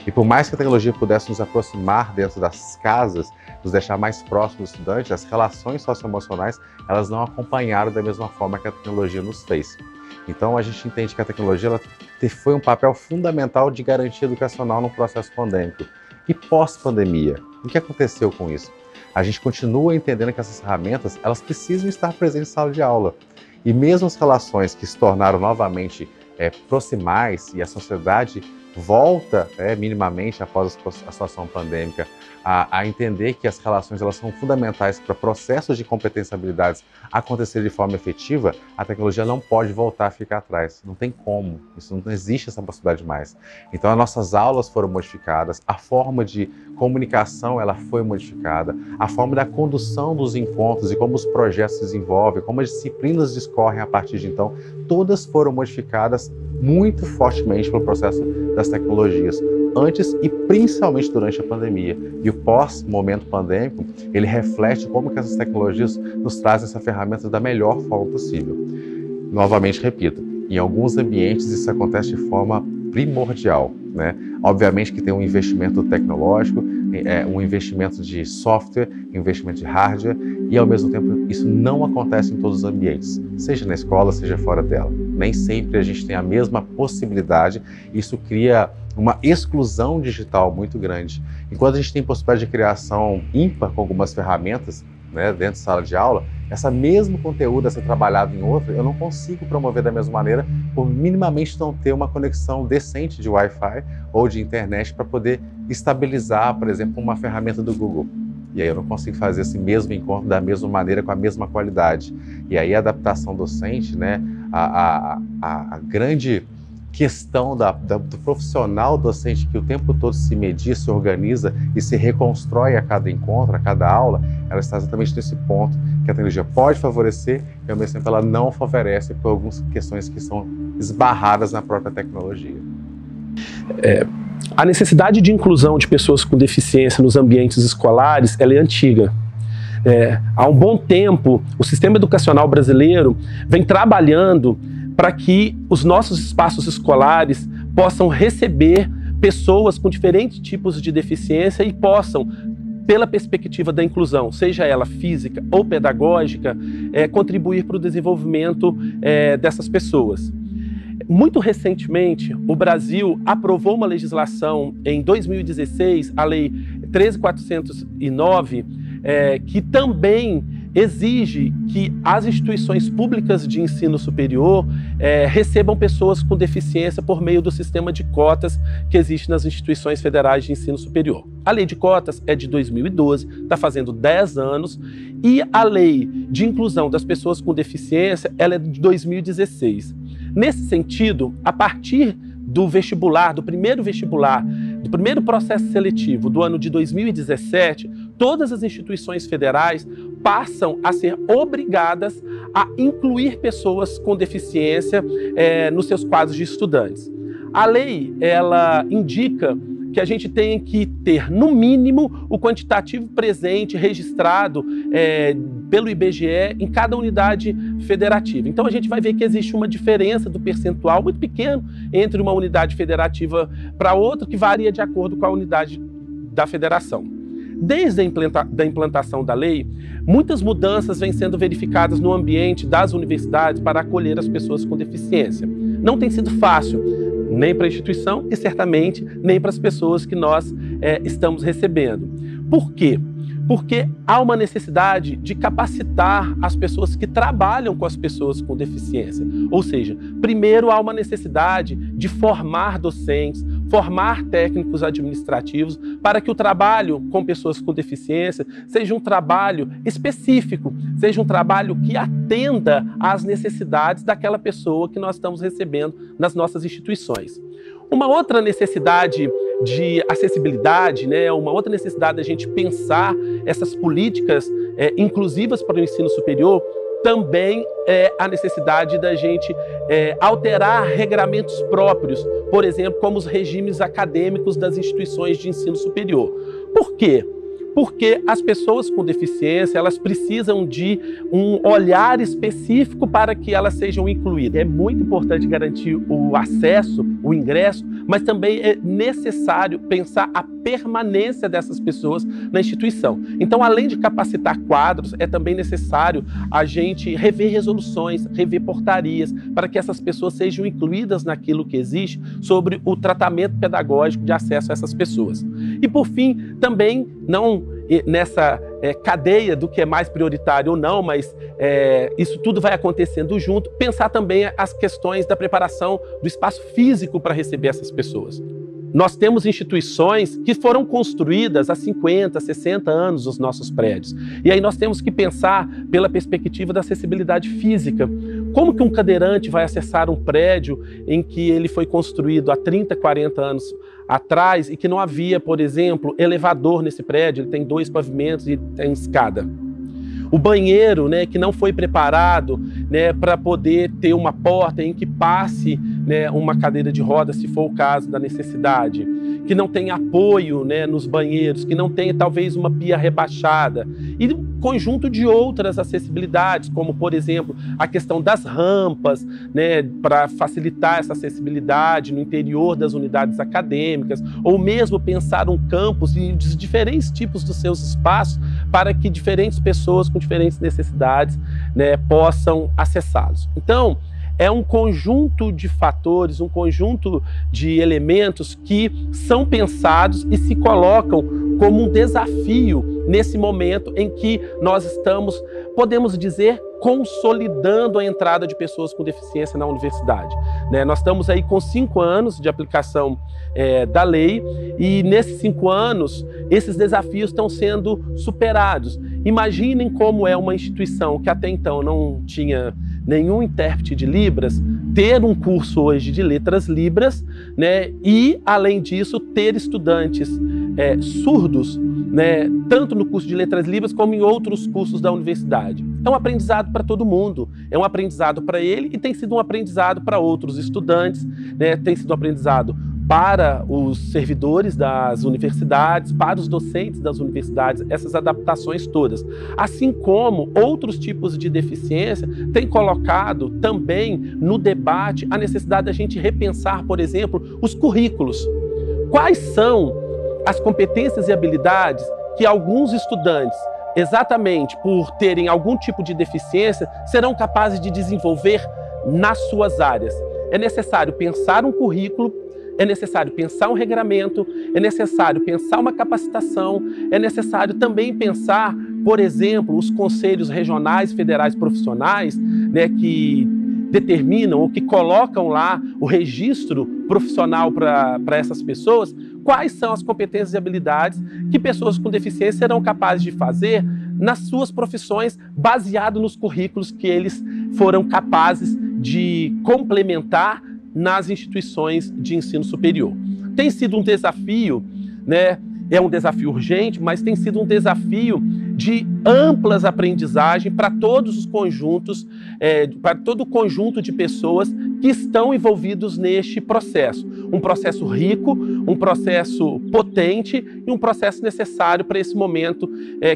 E por mais que a tecnologia pudesse nos aproximar dentro das casas, nos deixar mais próximos do estudante, as relações socioemocionais, elas não acompanharam da mesma forma que a tecnologia nos fez. Então a gente entende que a tecnologia ela foi um papel fundamental de garantia educacional no processo pandêmico. E pós-pandemia, o que aconteceu com isso? A gente continua entendendo que essas ferramentas elas precisam estar presentes em sala de aula. E mesmo as relações que se tornaram novamente proximais e a sociedade volta minimamente após a situação pandêmica a entender que as relações elas são fundamentais para processos de competência e habilidades acontecer de forma efetiva, a tecnologia não pode voltar a ficar atrás. Não tem como, isso não existe essa possibilidade mais. Então as nossas aulas foram modificadas, a forma de comunicação ela foi modificada, a forma da condução dos encontros e como os projetos se desenvolvem, como as disciplinas discorrem a partir de então, todas foram modificadas muito fortemente pelo processo das tecnologias, antes e principalmente durante a pandemia. E o pós-momento pandêmico, ele reflete como que essas tecnologias nos trazem essa ferramenta da melhor forma possível. Novamente, repito, em alguns ambientes isso acontece de forma primordial, né? Obviamente que tem um investimento tecnológico, um investimento de software, um investimento de hardware, e ao mesmo tempo isso não acontece em todos os ambientes, seja na escola, seja fora dela. Nem sempre a gente tem a mesma possibilidade, isso cria uma exclusão digital muito grande. Enquanto a gente tem possibilidade de criação ímpar com algumas ferramentas, né, dentro de sala de aula, esse mesmo conteúdo a ser trabalhado em outra, eu não consigo promover da mesma maneira por minimamente não ter uma conexão decente de Wi-Fi ou de internet para poder estabilizar, por exemplo, uma ferramenta do Google. E aí eu não consigo fazer esse mesmo encontro da mesma maneira, com a mesma qualidade. E aí a adaptação docente, né, a grande questão do profissional docente que o tempo todo se media, se organiza e se reconstrói a cada encontro, a cada aula, ela está exatamente nesse ponto que a tecnologia pode favorecer e ao mesmo tempo ela não favorece por algumas questões que são esbarradas na própria tecnologia. A necessidade de inclusão de pessoas com deficiência nos ambientes escolares ela é antiga. Há um bom tempo, o sistema educacional brasileiro vem trabalhando para que os nossos espaços escolares possam receber pessoas com diferentes tipos de deficiência e possam, pela perspectiva da inclusão, seja ela física ou pedagógica, contribuir para o desenvolvimento dessas pessoas. Muito recentemente, o Brasil aprovou uma legislação em 2016, a Lei 13.409, que também exige que as instituições públicas de ensino superior recebam pessoas com deficiência por meio do sistema de cotas que existe nas instituições federais de ensino superior. A lei de cotas é de 2012, está fazendo 10 anos, e a lei de inclusão das pessoas com deficiência ela é de 2016. Nesse sentido, a partir do vestibular, do primeiro vestibular, do primeiro processo seletivo do ano de 2017, todas as instituições federais passam a ser obrigadas a incluir pessoas com deficiência nos seus quadros de estudantes. A lei, ela indica que a gente tem que ter, no mínimo, o quantitativo presente, registrado pelo IBGE em cada unidade federativa. Então, a gente vai ver que existe uma diferença do percentual muito pequeno entre uma unidade federativa para outra, que varia de acordo com a unidade da federação. Desde a implantação da lei, muitas mudanças vêm sendo verificadas no ambiente das universidades para acolher as pessoas com deficiência. Não tem sido fácil, nem para a instituição e certamente nem para as pessoas que nós estamos recebendo. Por quê? Porque há uma necessidade de capacitar as pessoas que trabalham com as pessoas com deficiência. Ou seja, primeiro há uma necessidade de formar docentes, formar técnicos administrativos para que o trabalho com pessoas com deficiência seja um trabalho específico, seja um trabalho que atenda às necessidades daquela pessoa que nós estamos recebendo nas nossas instituições. Uma outra necessidade de acessibilidade, uma outra necessidade da gente pensar essas políticas inclusivas para o ensino superior, também é a necessidade da gente alterar regramentos próprios, por exemplo, como os regimes acadêmicos das instituições de ensino superior. Por quê? Porque as pessoas com deficiência, elas precisam de um olhar específico para que elas sejam incluídas. É muito importante garantir o acesso, o ingresso, mas também é necessário pensar a permanência dessas pessoas na instituição. Então, além de capacitar quadros, é também necessário a gente rever resoluções, rever portarias, para que essas pessoas sejam incluídas naquilo que existe sobre o tratamento pedagógico de acesso a essas pessoas. E, por fim, também não nessa cadeia do que é mais prioritário ou não, mas isso tudo vai acontecendo junto, pensar também as questões da preparação do espaço físico para receber essas pessoas. Nós temos instituições que foram construídas há 50, 60 anos os nossos prédios. E aí nós temos que pensar pela perspectiva da acessibilidade física. Como que um cadeirante vai acessar um prédio em que ele foi construído há 30, 40 anos atrás e que não havia, por exemplo, elevador nesse prédio, ele tem 2 pavimentos e tem escada? O banheiro, que não foi preparado para poder ter uma porta em que passe uma cadeira de rodas, se for o caso da necessidade, que não tem apoio nos banheiros, que não tem talvez uma pia rebaixada, e um conjunto de outras acessibilidades, como por exemplo a questão das rampas, para facilitar essa acessibilidade no interior das unidades acadêmicas, ou mesmo pensar um campus e os diferentes tipos dos seus espaços para que diferentes pessoas com diferentes necessidades possam acessá-los. Então, é um conjunto de fatores, um conjunto de elementos que são pensados e se colocam como um desafio nesse momento em que nós estamos, podemos dizer, consolidando a entrada de pessoas com deficiência na universidade. Nós estamos aí com 5 anos de aplicação da lei e nesses 5 anos esses desafios estão sendo superados. Imaginem como é uma instituição que até então não tinha nenhum intérprete de Libras, ter um curso hoje de letras Libras, e, além disso, ter estudantes surdos, tanto no curso de letras Libras como em outros cursos da universidade. É um aprendizado para todo mundo, é um aprendizado para ele e tem sido um aprendizado para outros estudantes, tem sido um aprendizado para os servidores das universidades, para os docentes das universidades, essas adaptações todas. Assim como outros tipos de deficiência têm colocado também no debate a necessidade da gente repensar, por exemplo, os currículos. Quais são as competências e habilidades que alguns estudantes, exatamente por terem algum tipo de deficiência, serão capazes de desenvolver nas suas áreas? É necessário pensar um currículo, é necessário pensar um regramento, é necessário pensar uma capacitação, é necessário também pensar, por exemplo, os conselhos regionais, federais, profissionais, que determinam ou que colocam lá o registro profissional para essas pessoas, quais são as competências e habilidades que pessoas com deficiência serão capazes de fazer nas suas profissões, baseado nos currículos que eles foram capazes de complementar nas instituições de ensino superior. Tem sido um desafio, né? É um desafio urgente, mas tem sido um desafio de amplas aprendizagens para todos os conjuntos, para todo o conjunto de pessoas que estão envolvidos neste processo. Um processo rico, um processo potente e um processo necessário para esse momento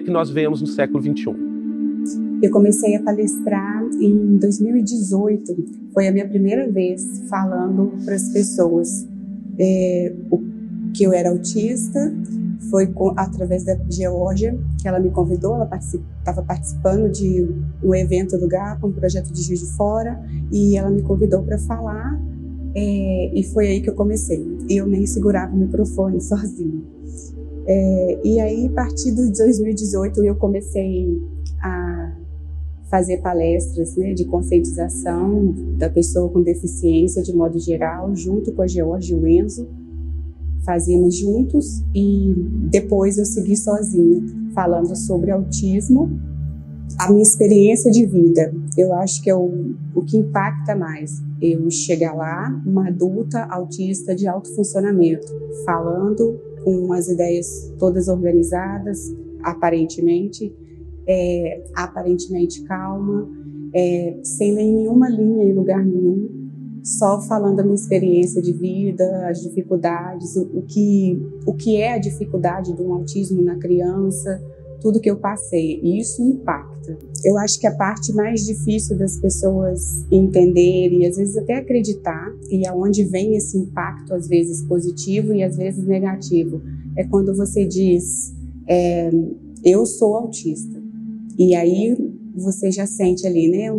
que nós vemos no século XXI. Eu comecei a palestrar em 2018, foi a minha primeira vez falando para as pessoas que eu era autista. Foi através da Geórgia que ela me convidou, ela estava participando de um evento do GAPA, um projeto de Juiz de Fora, e ela me convidou para falar, e foi aí que eu comecei. Eu nem segurava o microfone sozinha. E aí, a partir de 2018, eu comecei a fazer palestras, né, de conscientização da pessoa com deficiência, de modo geral, junto com a Geórgia e o Enzo. Fazíamos juntos e depois eu segui sozinha, falando sobre autismo, a minha experiência de vida. Eu acho que é o que impacta mais. Eu chegar lá, uma adulta autista de alto funcionamento, falando com as ideias todas organizadas, aparentemente calma, sem nenhuma linha em lugar nenhum, só falando a minha experiência de vida, as dificuldades, o que é a dificuldade de um autismo na criança, tudo que eu passei. E isso impacta. Eu acho que a parte mais difícil das pessoas entenderem e às vezes até acreditar, e aonde vem esse impacto, às vezes positivo e às vezes negativo, é quando você diz, eu sou autista. E aí você já sente ali, né,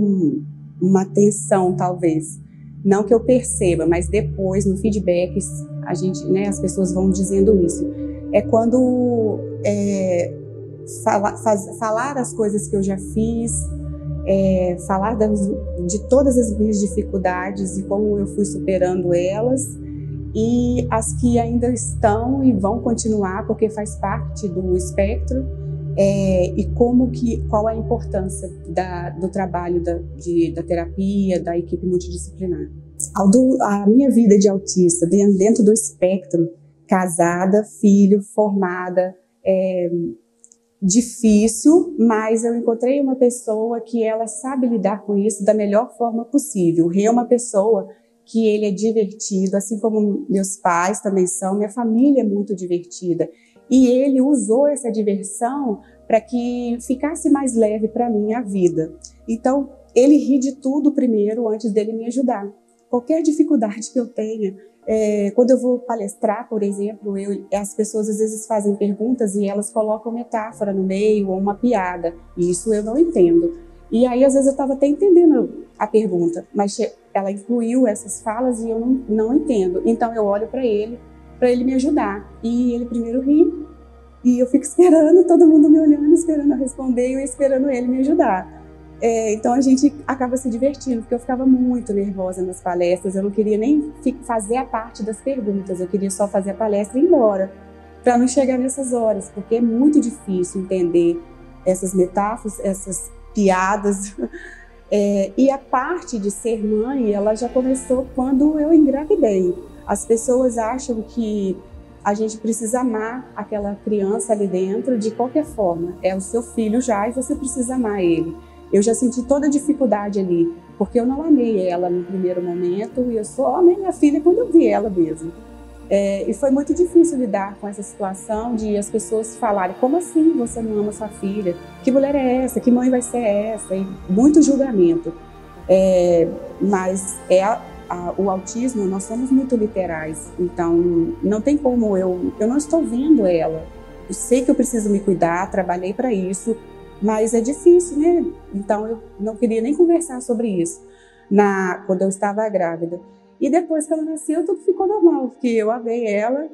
uma tensão, talvez. Não que eu perceba, mas depois, no feedback, a gente, né, as pessoas vão dizendo isso. É quando falar as coisas que eu já fiz, falar de todas as minhas dificuldades e como eu fui superando elas, e as que ainda estão e vão continuar, porque faz parte do espectro, e qual a importância do trabalho da terapia, da equipe multidisciplinar. A minha vida de autista, dentro do espectro, casada, filho, formada, difícil, mas eu encontrei uma pessoa que ela sabe lidar com isso da melhor forma possível. O Rê é uma pessoa que ele é divertido, assim como meus pais também são, minha família é muito divertida. E ele usou essa diversão para que ficasse mais leve para mim a vida. Então, ele ri de tudo primeiro antes dele me ajudar. Qualquer dificuldade que eu tenha, quando eu vou palestrar, por exemplo, as pessoas às vezes fazem perguntas e elas colocam metáfora no meio ou uma piada. E isso eu não entendo. E aí, às vezes, eu estava até entendendo a pergunta, mas ela incluiu essas falas e eu não entendo. Então, eu olho para ele me ajudar. E ele primeiro ri, e eu fico esperando, todo mundo me olhando, esperando eu responder e eu esperando ele me ajudar. Então a gente acaba se divertindo, porque eu ficava muito nervosa nas palestras, eu não queria nem fazer a parte das perguntas, eu queria só fazer a palestra e ir embora, para não chegar nessas horas, porque é muito difícil entender essas metáforas, essas piadas. E a parte de ser mãe, ela já começou quando eu engravidei. As pessoas acham que a gente precisa amar aquela criança ali dentro de qualquer forma. É o seu filho já e você precisa amar ele. Eu já senti toda a dificuldade ali, porque eu não amei ela no primeiro momento e eu só amei minha filha quando eu vi ela mesmo. E foi muito difícil lidar com essa situação de as pessoas falarem: como assim você não ama sua filha? Que mulher é essa? Que mãe vai ser essa? E muito julgamento. Mas o autismo, nós somos muito literais, então não tem como eu não estou vendo ela. Eu sei que eu preciso me cuidar, trabalhei para isso, mas é difícil, né? Então eu não queria nem conversar sobre isso quando eu estava grávida. E depois que ela nasceu, tudo ficou normal, porque eu amei ela,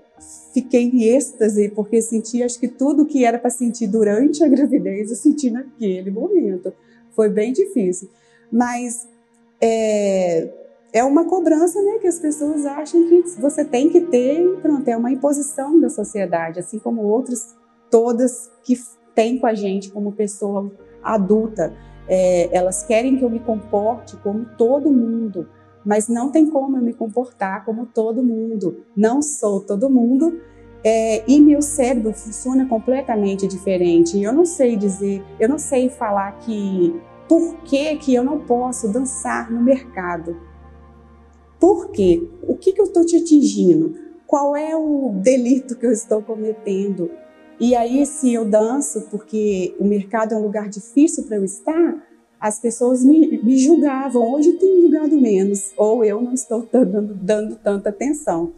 fiquei em êxtase, porque senti, acho que tudo que era para sentir durante a gravidez, eu senti naquele momento. Foi bem difícil, mas é uma cobrança, né, que as pessoas acham que você tem que ter, e pronto, é uma imposição da sociedade, assim como outras todas que têm com a gente como pessoa adulta. Elas querem que eu me comporte como todo mundo, mas não tem como eu me comportar como todo mundo. Não sou todo mundo, e meu cérebro funciona completamente diferente. Eu não sei dizer, eu não sei falar por que eu não posso dançar no mercado. Por quê? O que eu estou te atingindo? Qual é o delito que eu estou cometendo? E aí, se eu danço porque o mercado é um lugar difícil para eu estar, as pessoas me julgavam. Hoje tem julgado menos, ou eu não estou dando tanta atenção.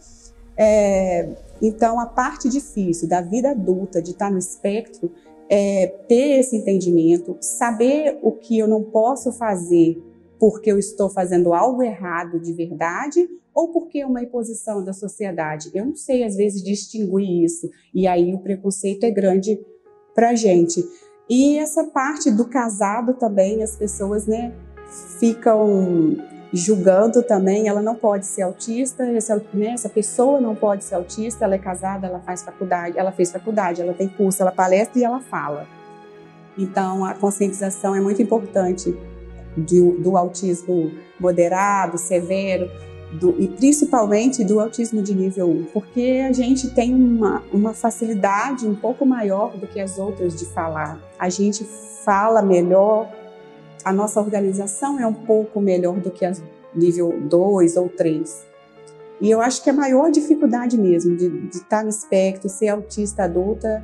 Então, a parte difícil da vida adulta, de estar no espectro, é ter esse entendimento, saber o que eu não posso fazer porque eu estou fazendo algo errado de verdade ou porque é uma imposição da sociedade. Eu não sei, às vezes, distinguir isso. E aí o preconceito é grande para a gente. E essa parte do casado também, as pessoas, né, ficam julgando também. Ela não pode ser autista, essa pessoa não pode ser autista, ela é casada, ela fez faculdade, ela tem curso, ela palestra e ela fala. Então, a conscientização é muito importante do autismo moderado, severo, e principalmente do autismo de nível 1, porque a gente tem uma facilidade um pouco maior do que as outras de falar. A gente fala melhor, a nossa organização é um pouco melhor do que a nível 2 ou 3. E eu acho que a maior dificuldade mesmo de estar no espectro, ser autista adulta,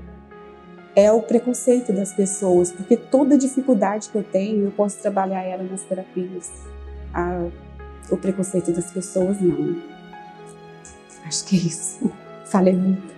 é o preconceito das pessoas, porque toda dificuldade que eu tenho, eu posso trabalhar ela nas terapias. O preconceito das pessoas, não. Acho que é isso. Falei muito.